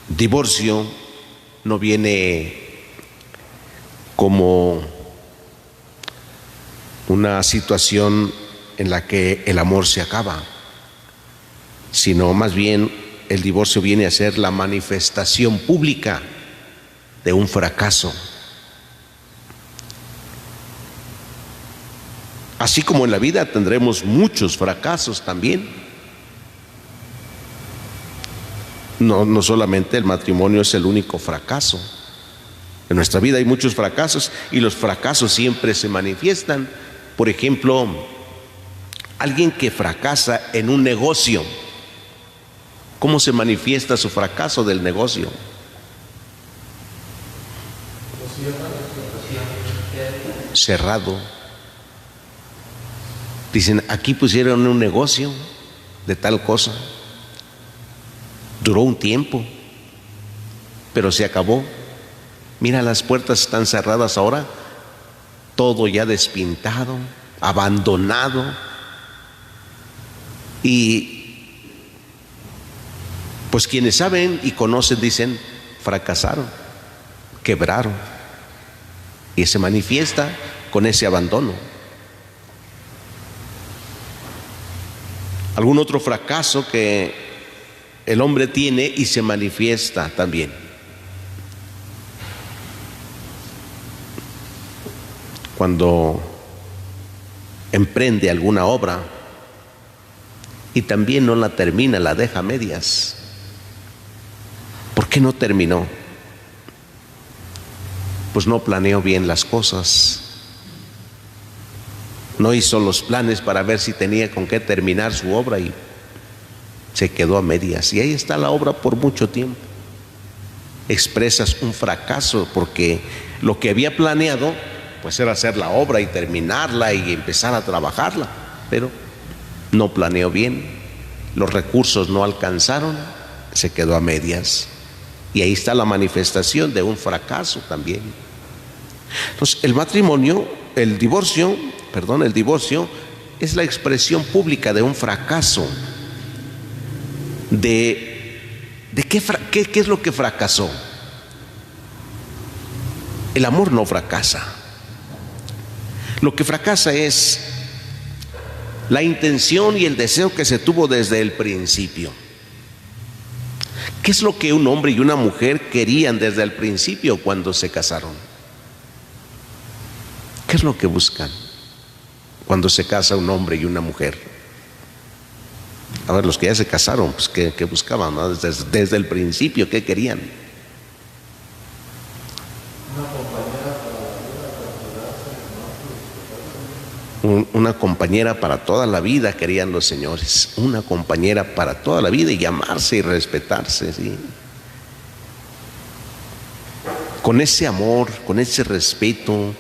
divorcio no viene como una situación en la que el amor se acaba, sino más bien el divorcio viene a ser la manifestación pública de un fracaso. Así como en la vida tendremos muchos fracasos también. No solamente el matrimonio es el único fracaso. En nuestra vida hay muchos fracasos y los fracasos siempre se manifiestan. Por ejemplo, alguien que fracasa en un negocio, ¿cómo se manifiesta su fracaso del negocio? Cerrado. Dicen, aquí pusieron un negocio de tal cosa, duró un tiempo, pero se acabó. Mira, las puertas están cerradas ahora, todo ya despintado, abandonado, y pues quienes saben y conocen dicen, fracasaron, quebraron, y se manifiesta con ese abandono. Algún otro fracaso que el hombre tiene y se manifiesta también. Cuando emprende alguna obra y también no la termina, la deja a medias. ¿Por qué no terminó? pues no planeó bien las cosas. No hizo los planes para ver si tenía con qué terminar su obra y se quedó a medias. Y ahí está la obra por mucho tiempo. Expresas un fracaso porque lo que había planeado pues era hacer la obra y terminarla y empezar a trabajarla, pero no planeó bien, los recursos no alcanzaron, se quedó a medias. Y ahí está la manifestación de un fracaso también. Entonces, el divorcio es la expresión pública de un fracaso. ¿Qué es lo que fracasó? El amor no fracasa. Lo que fracasa es la intención y el deseo que se tuvo desde el principio. ¿Qué es lo que un hombre y una mujer querían desde el principio cuando se casaron? ¿Qué es lo que buscan cuando se casa un hombre y una mujer? A ver, los que ya se casaron, pues ¿qué buscaban, ¿no? Desde el principio, ¿qué querían? Una compañera para toda la vida, querían los señores. Una compañera para toda la vida y amarse y respetarse, ¿sí? Con ese amor, con ese respeto,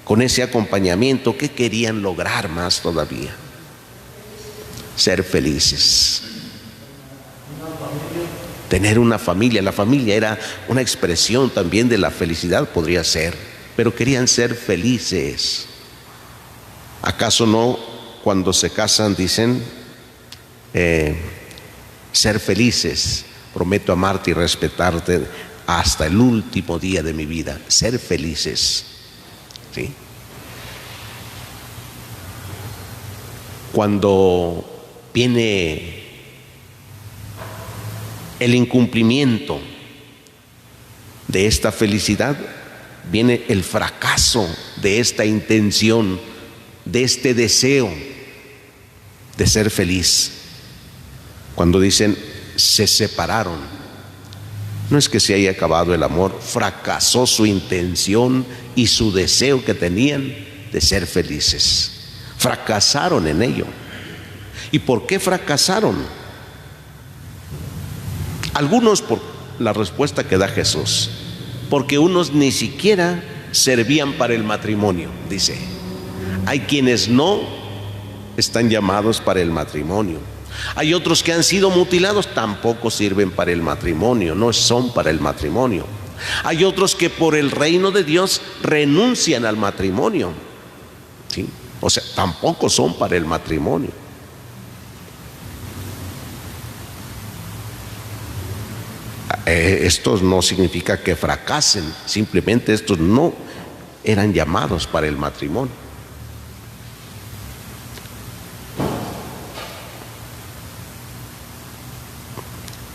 con ese acompañamiento, ¿qué querían lograr más todavía? Ser felices. Tener una familia. La familia era una expresión también de la felicidad, podría ser, pero querían ser felices. ¿Acaso no cuando se casan dicen ser felices? Prometo amarte y respetarte hasta el último día de mi vida. Ser felices, ¿sí? Cuando viene el incumplimiento de esta felicidad, viene el fracaso de esta intención, de este deseo de ser feliz. Cuando dicen se separaron, no es que se haya acabado el amor, fracasó su intención y su deseo que tenían de ser felices. Fracasaron en ello. ¿Y por qué fracasaron? Algunos por la respuesta que da Jesús, porque unos ni siquiera servían para el matrimonio, dice. Hay quienes no están llamados para el matrimonio. Hay otros que han sido mutilados, tampoco sirven para el matrimonio, no son para el matrimonio. Hay otros que por el reino de Dios renuncian al matrimonio, ¿sí? O sea, tampoco son para el matrimonio. Estos no significa que fracasen, simplemente estos no eran llamados para el matrimonio.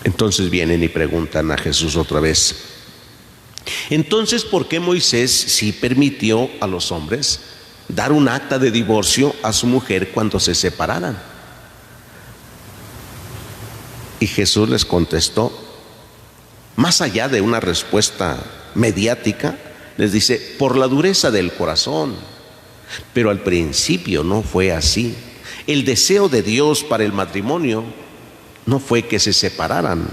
Entonces vienen y preguntan a Jesús otra vez: entonces, ¿por qué Moisés sí permitió a los hombres dar un acta de divorcio a su mujer cuando se separaran? Y Jesús les contestó, más allá de una respuesta mediática, les dice: por la dureza del corazón. Pero al principio no fue así. El deseo de Dios para el matrimonio no fue que se separaran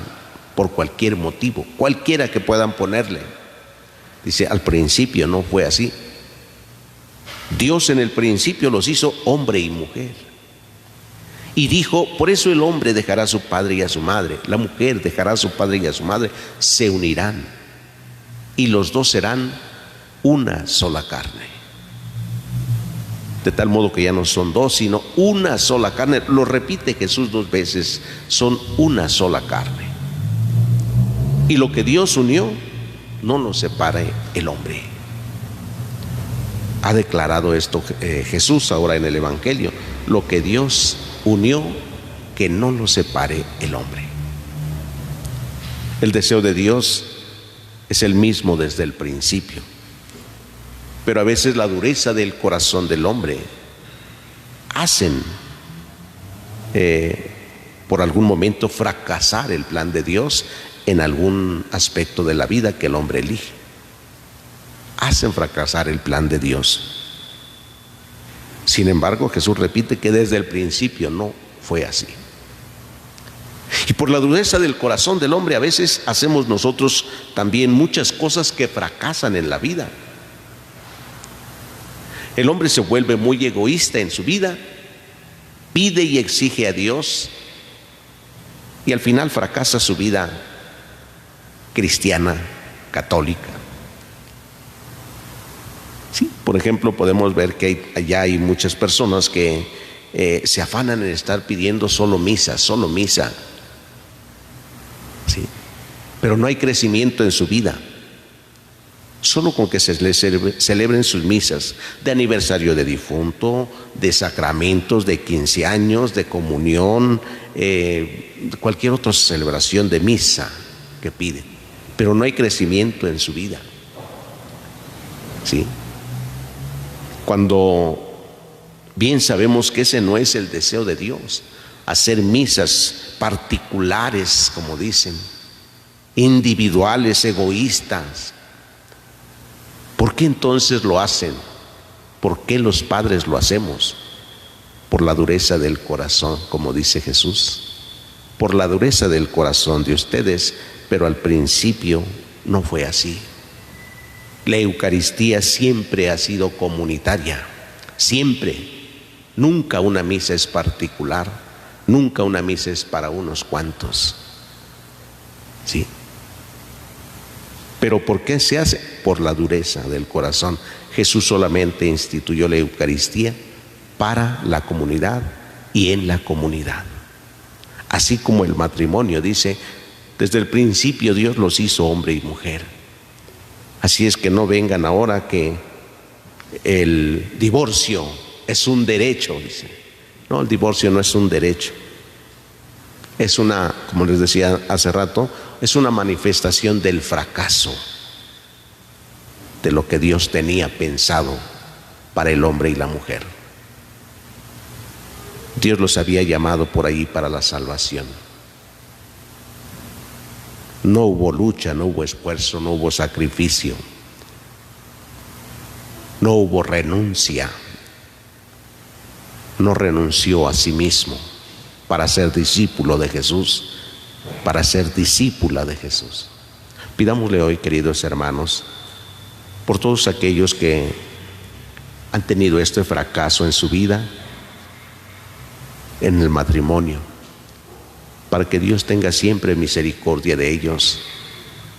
por cualquier motivo, cualquiera que puedan ponerle. Dice, al principio no fue así. Dios en el principio los hizo hombre y mujer. Y dijo, por eso el hombre dejará a su padre y a su madre, la mujer dejará a su padre y a su madre, se unirán y los dos serán una sola carne. De tal modo que ya no son dos, sino una sola carne. Lo repite Jesús 2 veces, son una sola carne. Y lo que Dios unió, no lo separe el hombre. Ha declarado esto Jesús ahora en el Evangelio: lo que Dios unió, que no lo separe el hombre. El deseo de Dios es el mismo desde el principio, pero a veces la dureza del corazón del hombre hacen por algún momento fracasar el plan de Dios en algún aspecto de la vida que el hombre elige. hacen fracasar el plan de Dios. Sin embargo, Jesús repite que desde el principio no fue así. Y por la dureza del corazón del hombre, a veces hacemos nosotros también muchas cosas que fracasan en la vida. El hombre se vuelve muy egoísta en su vida, pide y exige a Dios, y al final fracasa su vida cristiana, católica. Sí, por ejemplo, podemos ver que allá hay muchas personas que se afanan en estar pidiendo solo misa, ¿sí? Pero no hay crecimiento en su vida. Solo con que se les celebren sus misas de aniversario de difunto, de sacramentos, de 15 años, de comunión, cualquier otra celebración de misa que piden, pero no hay crecimiento en su vida, ¿sí? Cuando bien sabemos que ese no es el deseo de Dios, hacer misas particulares, como dicen, individuales, egoístas. ¿Por qué entonces lo hacen? ¿Por qué los padres lo hacemos? Por la dureza del corazón, como dice Jesús. Por la dureza del corazón de ustedes, pero al principio no fue así. La Eucaristía siempre ha sido comunitaria, siempre. Nunca una misa es particular, nunca una misa es para unos cuantos. ¿Sí? ¿Pero por qué se hace? Por la dureza del corazón. Jesús solamente instituyó la Eucaristía para la comunidad y en la comunidad. Así como el matrimonio, dice, desde el principio Dios los hizo hombre y mujer. Así es que no vengan ahora que el divorcio es un derecho, dice. No, el divorcio no es un derecho. Es una, como les decía hace rato, es una manifestación del fracaso de lo que Dios tenía pensado para el hombre y la mujer. Dios los había llamado por ahí para la salvación. No hubo lucha, no hubo esfuerzo, no hubo sacrificio, no hubo renuncia. No renunció a sí mismo para ser discípulo de Jesús, para ser discípula de Jesús. Pidámosle hoy, queridos hermanos, por todos aquellos que han tenido este fracaso en su vida, en el matrimonio, para que Dios tenga siempre misericordia de ellos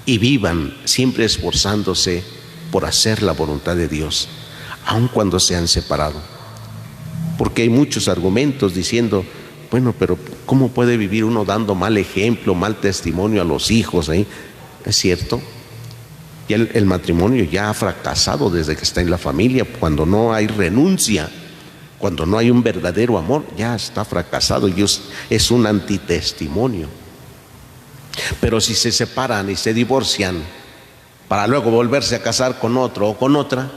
y vivan siempre esforzándose por hacer la voluntad de Dios, aun cuando se han separado. Porque hay muchos argumentos diciendo, bueno, pero ¿cómo puede vivir uno dando mal ejemplo, mal testimonio a los hijos? Es cierto, ya el matrimonio ya ha fracasado desde que está en la familia. Cuando no hay renuncia, cuando no hay un verdadero amor, ya está fracasado y es un antitestimonio. Pero si se separan y se divorcian para luego volverse a casar con otro o con otra,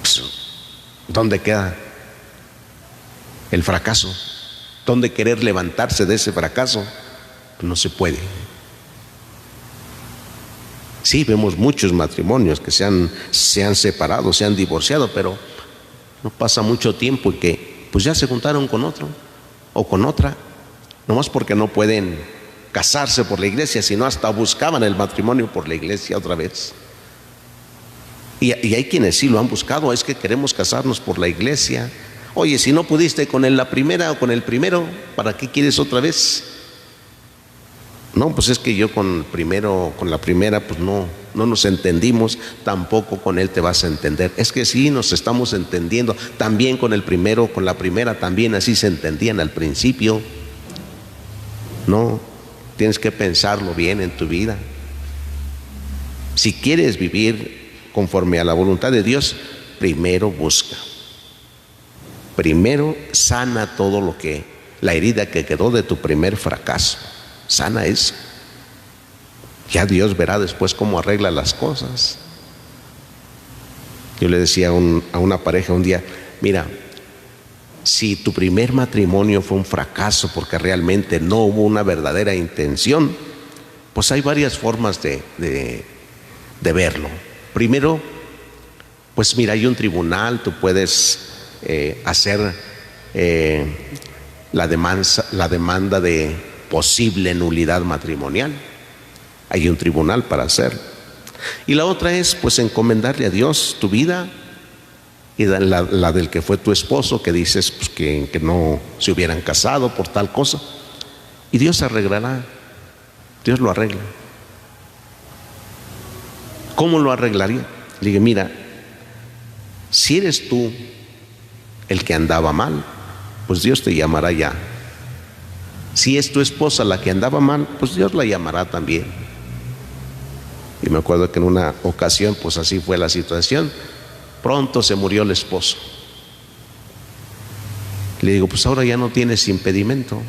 pues, ¿dónde queda el fracaso? ¿Dónde querer levantarse de ese fracaso? No se puede. Sí, vemos muchos matrimonios que se han separado, se han divorciado, pero no pasa mucho tiempo y que pues ya se juntaron con otro o con otra, nomás porque no pueden casarse por la iglesia, sino hasta buscaban el matrimonio por la iglesia otra vez. Y hay quienes sí lo han buscado, es que queremos casarnos por la iglesia. Oye, si no pudiste con la primera o con el primero, ¿para qué quieres otra vez? No, pues es que yo con la primera, pues no nos entendimos, tampoco con él te vas a entender. Es que sí nos estamos entendiendo, también con el primero, con la primera también así se entendían al principio. No, tienes que pensarlo bien en tu vida. Si quieres vivir conforme a la voluntad de Dios, primero busca. Primero sana todo la herida que quedó de tu primer fracaso. Sana eso. Ya Dios verá después cómo arregla las cosas. Yo le decía a una pareja un día, mira, si tu primer matrimonio fue un fracaso porque realmente no hubo una verdadera intención, pues hay varias formas de de verlo. Primero, pues mira, hay un tribunal, tú puedes hacer la demanda de posible nulidad matrimonial. Hay un tribunal para hacerlo. Y la otra es pues encomendarle a Dios tu vida y la del que fue tu esposo, que dices pues, que no se hubieran casado por tal cosa. Y Dios arreglará, Dios lo arregla. ¿Cómo lo arreglaría? Le dije, mira, si eres tú el que andaba mal, pues Dios te llamará ya. Si es tu esposa la que andaba mal, pues Dios la llamará también. Y me acuerdo que en una ocasión, pues así fue la situación. Pronto se murió el esposo. Le digo, pues ahora ya no tienes impedimento.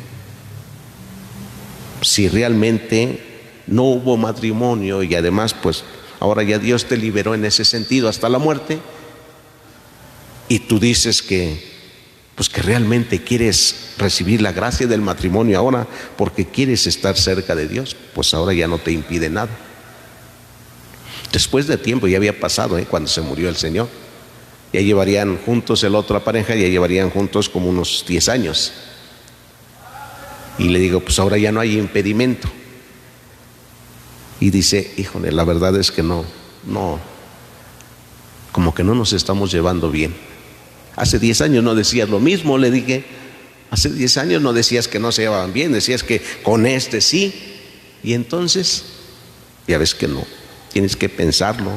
Si realmente no hubo matrimonio y además, pues ahora ya Dios te liberó en ese sentido hasta la muerte, y tú dices que pues que realmente quieres recibir la gracia del matrimonio ahora porque quieres estar cerca de Dios, pues ahora ya no te impide nada. Después de tiempo, ya había pasado cuando se murió el Señor, ya llevarían juntos, la otra pareja ya llevarían juntos como unos 10 años. Y le digo, pues ahora ya no hay impedimento. Y dice, híjole, la verdad es que no, como que no nos estamos llevando bien. Hace 10 años no decías lo mismo, le dije. Hace 10 años no decías que no se llevaban bien, decías que con este sí. Y entonces, ya ves que no, tienes que pensarlo.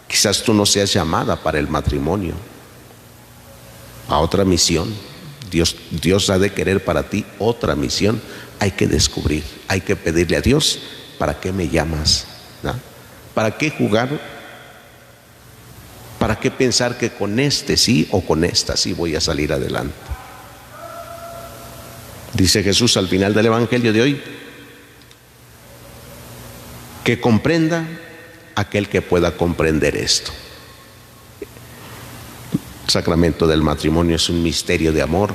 Quizás tú no seas llamada para el matrimonio, a otra misión. Dios ha de querer para ti otra misión. Hay que descubrir, hay que pedirle a Dios, ¿para qué me llamas? ¿No? ¿Para qué jugar? ¿Para qué pensar que con este sí o con esta sí voy a salir adelante? Dice Jesús al final del Evangelio de hoy, que comprenda aquel que pueda comprender esto. El sacramento del matrimonio es un misterio de amor,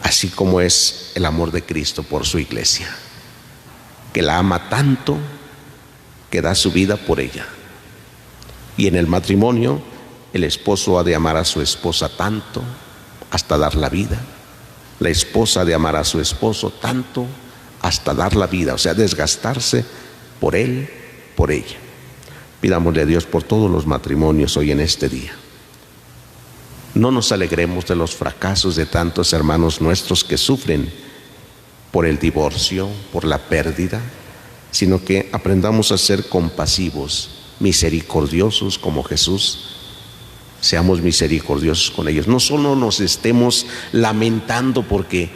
así como es el amor de Cristo por su iglesia, que la ama tanto que da su vida por ella. Y en el matrimonio, el esposo ha de amar a su esposa tanto hasta dar la vida. La esposa ha de amar a su esposo tanto hasta dar la vida, o sea, desgastarse por él, por ella. Pidámosle a Dios por todos los matrimonios hoy en este día. No nos alegremos de los fracasos de tantos hermanos nuestros que sufren por el divorcio, por la pérdida, sino que aprendamos a ser compasivos, misericordiosos como Jesús. Seamos misericordiosos con ellos. No solo nos estemos lamentando porque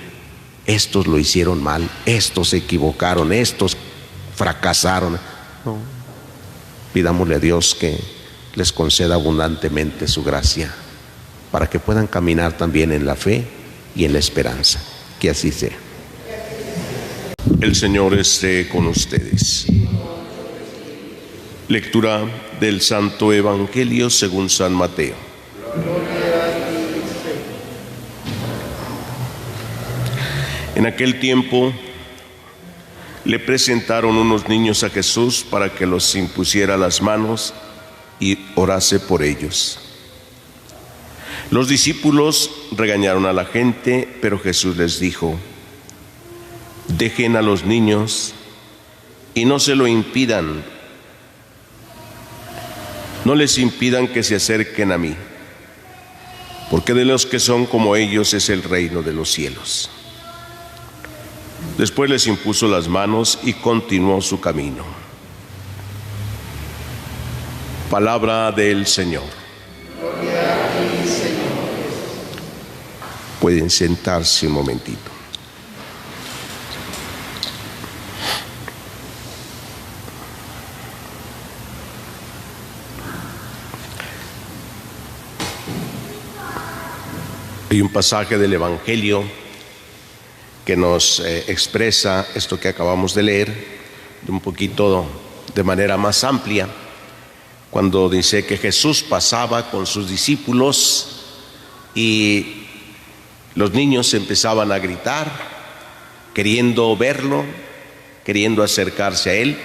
estos lo hicieron mal, estos se equivocaron, estos fracasaron. No. Pidámosle a Dios que les conceda abundantemente su gracia para que puedan caminar también en la fe y en la esperanza. Que así sea. El Señor esté con ustedes. Lectura del Santo Evangelio según San Mateo. En aquel tiempo le presentaron unos niños a Jesús para que los impusiera las manos y orase por ellos. Los discípulos regañaron a la gente, pero Jesús les dijo: dejen a los niños y no se lo impidan. No les impidan que se acerquen a mí, porque de los que son como ellos es el reino de los cielos. Después les impuso las manos y continuó su camino. Palabra del Señor. Gloria a ti, Señor. Pueden sentarse un momentito. Hay un pasaje del Evangelio que nos expresa esto que acabamos de leer un poquito de manera más amplia, cuando dice que Jesús pasaba con sus discípulos y los niños empezaban a gritar, queriendo verlo, queriendo acercarse a él,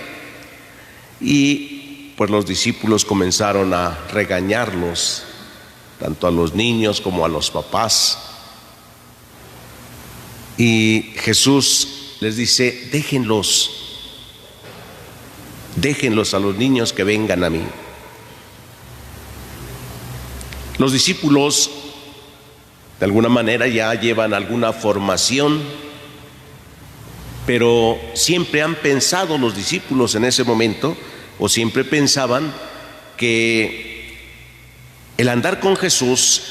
y pues los discípulos comenzaron a regañarlos, tanto a los niños como a los papás. Y Jesús les dice: déjenlos a los niños que vengan a mí. Los discípulos de alguna manera ya llevan alguna formación, pero siempre han pensado los discípulos en ese momento, o siempre pensaban que el andar con Jesús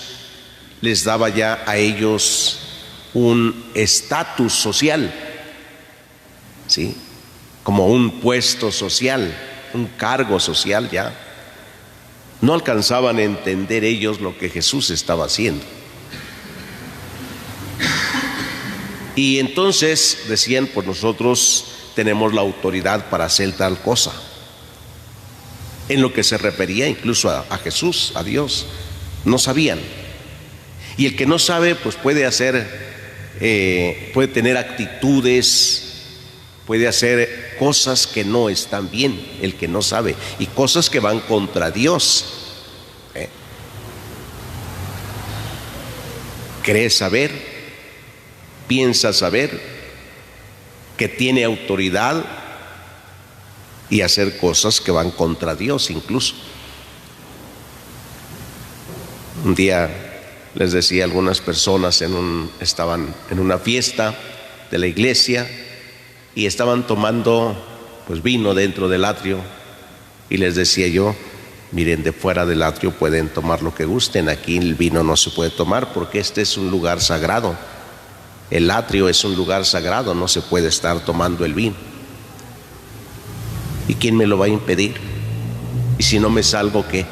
les daba ya a ellos un estatus social, ¿sí? Como un puesto social, un cargo social ya. No alcanzaban a entender ellos lo que Jesús estaba haciendo. Y entonces decían: pues nosotros tenemos la autoridad para hacer tal cosa. En lo que se refería incluso a Jesús, a Dios, no sabían. Y el que no sabe, pues puede tener actitudes, puede hacer cosas que no están bien, el que no sabe, y cosas que van contra Dios. Cree saber, piensa saber que tiene autoridad y hacer cosas que van contra Dios incluso. Un día les decía a algunas personas, estaban en una fiesta de la iglesia y estaban tomando pues vino dentro del atrio, y les decía yo: miren, de fuera del atrio pueden tomar lo que gusten, aquí el vino no se puede tomar porque este es un lugar sagrado. El atrio es un lugar sagrado, no se puede estar tomando el vino. ¿Y quién me lo va a impedir? ¿Y si no me salgo, qué?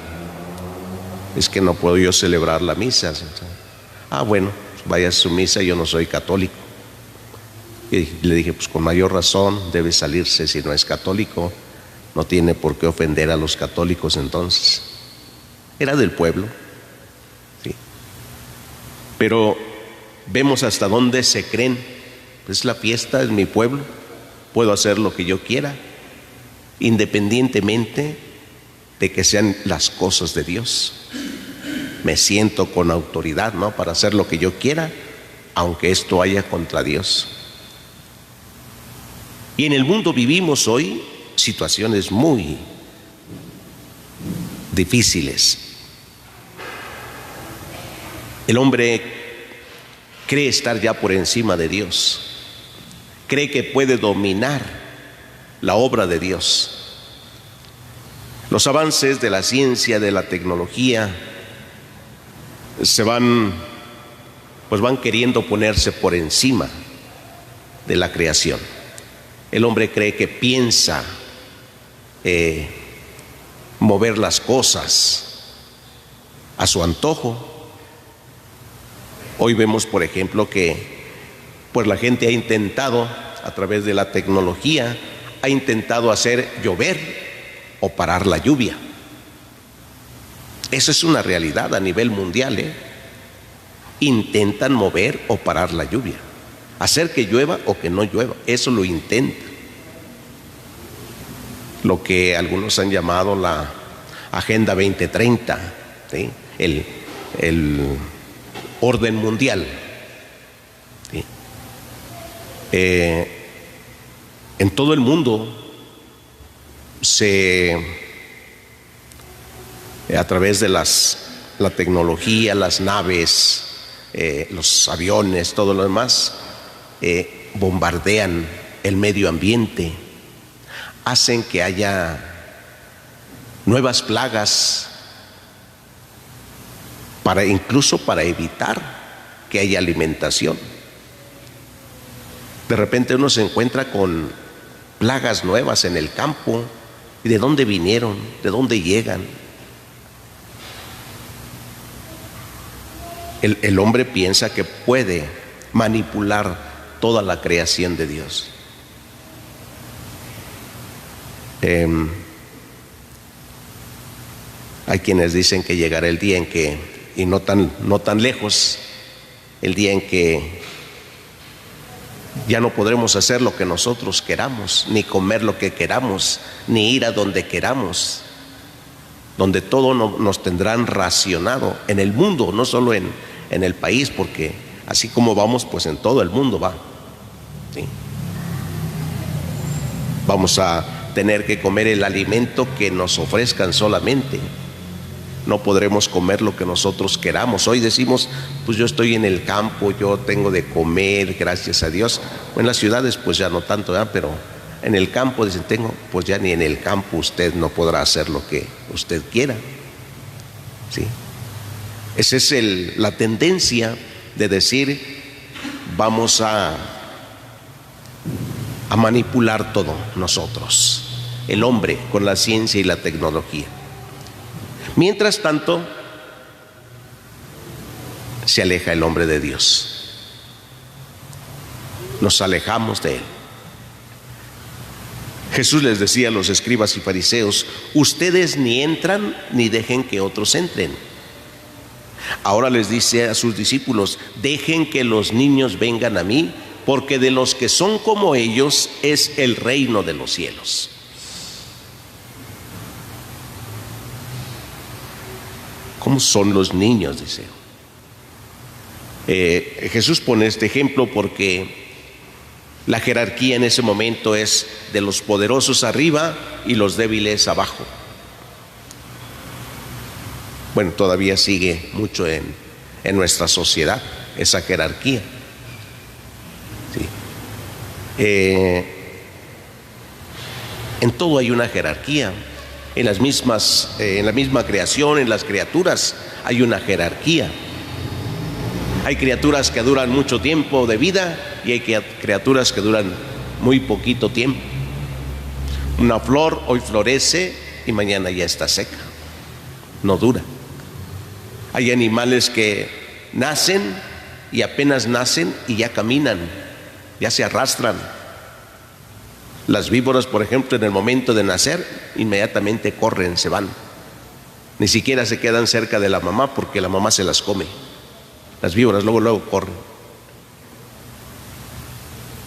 Es que no puedo yo celebrar la misa. Ah, bueno, vaya a su misa, yo no soy católico. Y le dije: pues con mayor razón debe salirse si no es católico. No tiene por qué ofender a los católicos entonces. Era del pueblo, ¿sí? Pero vemos hasta dónde se creen. Es la fiesta, es mi pueblo, puedo hacer lo que yo quiera, independientemente de que sean las cosas de Dios. Me siento con autoridad, ¿no?, para hacer lo que yo quiera, aunque esto vaya contra Dios. Y en el mundo vivimos hoy situaciones muy difíciles. El hombre cree estar ya por encima de Dios, cree que puede dominar la obra de Dios. Los avances de la ciencia, de la tecnología, van queriendo ponerse por encima de la creación. El hombre cree que piensa mover las cosas a su antojo. Hoy vemos, por ejemplo, que pues la gente ha intentado, a través de la tecnología, ha intentado hacer llover o parar la lluvia. Eso es una realidad a nivel mundial, Intentan mover o parar la lluvia, hacer que llueva o que no llueva. Eso lo intentan. Lo que algunos han llamado la Agenda 2030, ¿sí? El orden mundial, ¿sí? En todo el mundo a través de la tecnología, las naves, los aviones, todo lo demás, bombardean el medio ambiente, hacen que haya nuevas plagas, incluso para evitar que haya alimentación. De repente uno se encuentra con plagas nuevas en el campo. ¿Y de dónde vinieron? ¿De dónde llegan? El hombre piensa que puede manipular toda la creación de Dios. Hay quienes dicen que llegará el día en que, y no tan lejos, el día en que ya no podremos hacer lo que nosotros queramos, ni comer lo que queramos, ni ir a donde queramos. donde todo nos tendrán racionado en el mundo, no solo en el país, porque así como vamos, pues en todo el mundo va. ¿Sí? Vamos a tener que comer el alimento que nos ofrezcan solamente. No podremos comer lo que nosotros queramos. Hoy decimos, pues yo estoy en el campo, yo tengo de comer, gracias a Dios. En las ciudades pues ya no tanto, ¿verdad? Pero en el campo dicen, pues ya ni en el campo usted no podrá hacer lo que usted quiera. ¿Sí? Esa es la tendencia de decir, vamos a manipular todo nosotros, el hombre, con la ciencia y la tecnología. Mientras tanto, se aleja el hombre de Dios. Nos alejamos de él. Jesús les decía a los escribas y fariseos, ustedes ni entran ni dejen que otros entren. Ahora les dice a sus discípulos, dejen que los niños vengan a mí, porque de los que son como ellos es el reino de los cielos. ¿Cómo son los niños? Dice. Jesús pone este ejemplo porque la jerarquía en ese momento es de los poderosos arriba y los débiles abajo. Bueno, todavía sigue mucho en nuestra sociedad esa jerarquía. ¿Sí? En todo hay una jerarquía. En la misma creación, en las criaturas hay una jerarquía. Hay criaturas que duran mucho tiempo de vida y hay criaturas que duran muy poquito tiempo. Una flor hoy florece y mañana ya está seca, no dura. Hay animales que nacen y apenas nacen y ya caminan, ya se arrastran. Las víboras, por ejemplo, en el momento de nacer, inmediatamente corren, se van. Ni siquiera se quedan cerca de la mamá porque la mamá se las come. Las víboras luego corren.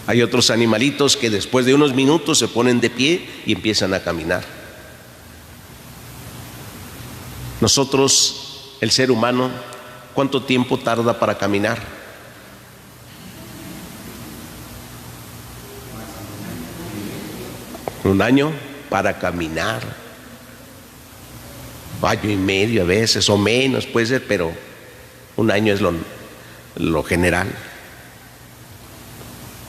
Hay otros animalitos que después de unos minutos se ponen de pie y empiezan a caminar. Nosotros, el ser humano, ¿cuánto tiempo tarda para caminar? Un año para caminar, año y medio a veces o menos puede ser, pero un año es lo general.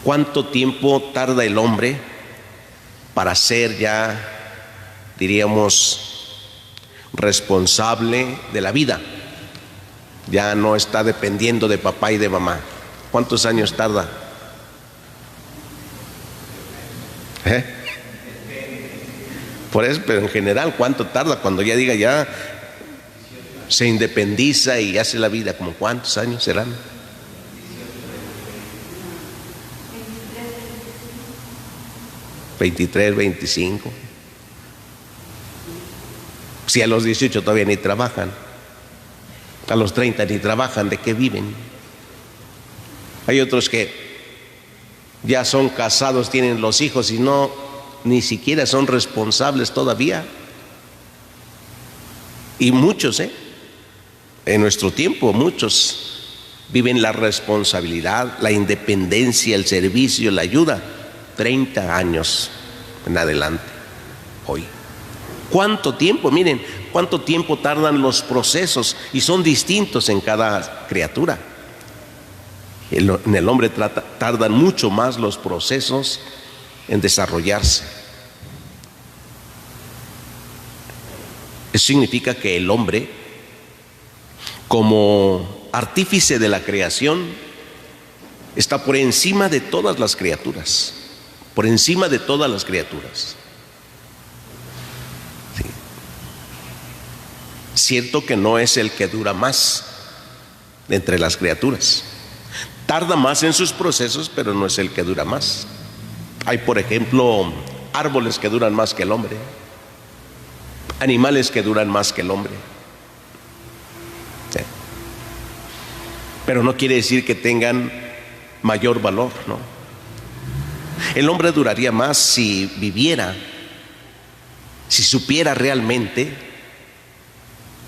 ¿Cuánto tiempo tarda el hombre para ser ya, diríamos, responsable de la vida? Ya no está dependiendo de papá y de mamá. ¿Cuántos años tarda? Por eso, pero en general, ¿cuánto tarda? Cuando ya diga, ya se independiza y hace la vida, ¿como cuántos años serán? 23, 25. Si a los 18 todavía ni trabajan, a los 30 ni trabajan, ¿de qué viven? Hay otros que ya son casados, tienen los hijos y ni siquiera son responsables todavía. Y muchos, en nuestro tiempo, muchos viven la responsabilidad, la independencia, el servicio, la ayuda, 30 años en adelante, hoy. ¿Cuánto tiempo? Miren, cuánto tiempo tardan los procesos y son distintos en cada criatura. En el hombre tardan mucho más los procesos en desarrollarse. Eso significa que el hombre, como artífice de la creación, está por encima de todas las criaturas, por encima de todas las criaturas. Sí. Cierto que no es el que dura más de entre las criaturas. Tarda más en sus procesos, pero no es el que dura más. Hay, por ejemplo, árboles que duran más que el hombre, animales que duran más que el hombre. Sí. Pero no quiere decir que tengan mayor valor, ¿no? El hombre duraría más si viviera, si supiera realmente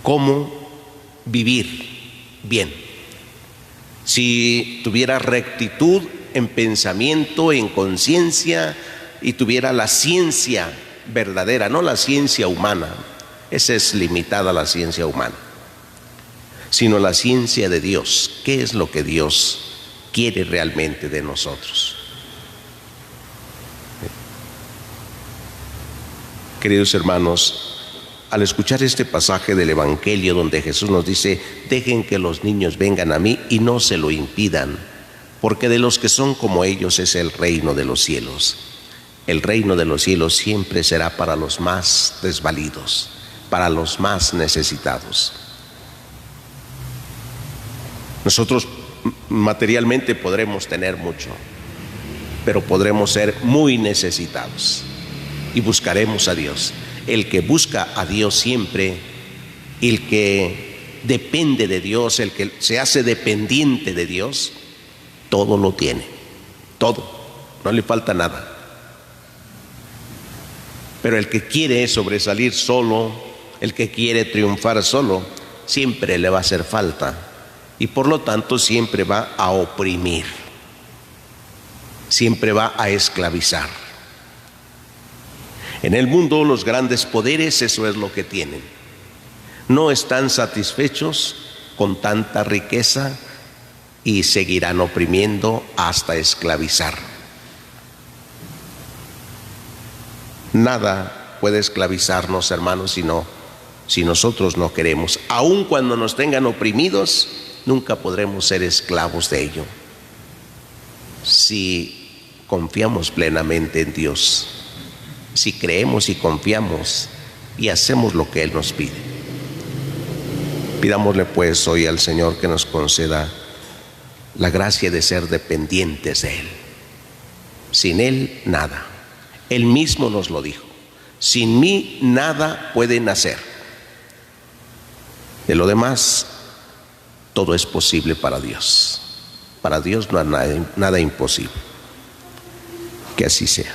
cómo vivir bien. Si tuviera rectitud en pensamiento, en conciencia, y tuviera la ciencia verdadera, no la ciencia humana, esa es limitada, la ciencia humana, sino la ciencia de Dios. ¿Qué es lo que Dios quiere realmente de nosotros? Queridos hermanos, al escuchar este pasaje del Evangelio donde Jesús nos dice: dejen que los niños vengan a mí y no se lo impidan, porque de los que son como ellos es el reino de los cielos. El reino de los cielos siempre será para los más desvalidos, para los más necesitados. Nosotros materialmente podremos tener mucho, pero podremos ser muy necesitados y buscaremos a Dios. El que busca a Dios siempre, el que depende de Dios, el que se hace dependiente de Dios, todo lo tiene, todo, no le falta nada. Pero el que quiere sobresalir solo, el que quiere triunfar solo, siempre le va a hacer falta y por lo tanto siempre va a oprimir, siempre va a esclavizar. En el mundo los grandes poderes eso es lo que tienen. No están satisfechos con tanta riqueza y seguirán oprimiendo hasta esclavizar. Nada puede esclavizarnos, hermanos, si nosotros no queremos. Aun cuando nos tengan oprimidos, nunca podremos ser esclavos de ello, si confiamos plenamente en Dios, si creemos y confiamos y hacemos lo que Él nos pide. Pidámosle pues hoy al Señor que nos conceda la gracia de ser dependientes de Él. Sin Él, nada. Él mismo nos lo dijo: sin mí nada pueden hacer. De lo demás, todo es posible para Dios. Para Dios no hay nada imposible. Que así sea.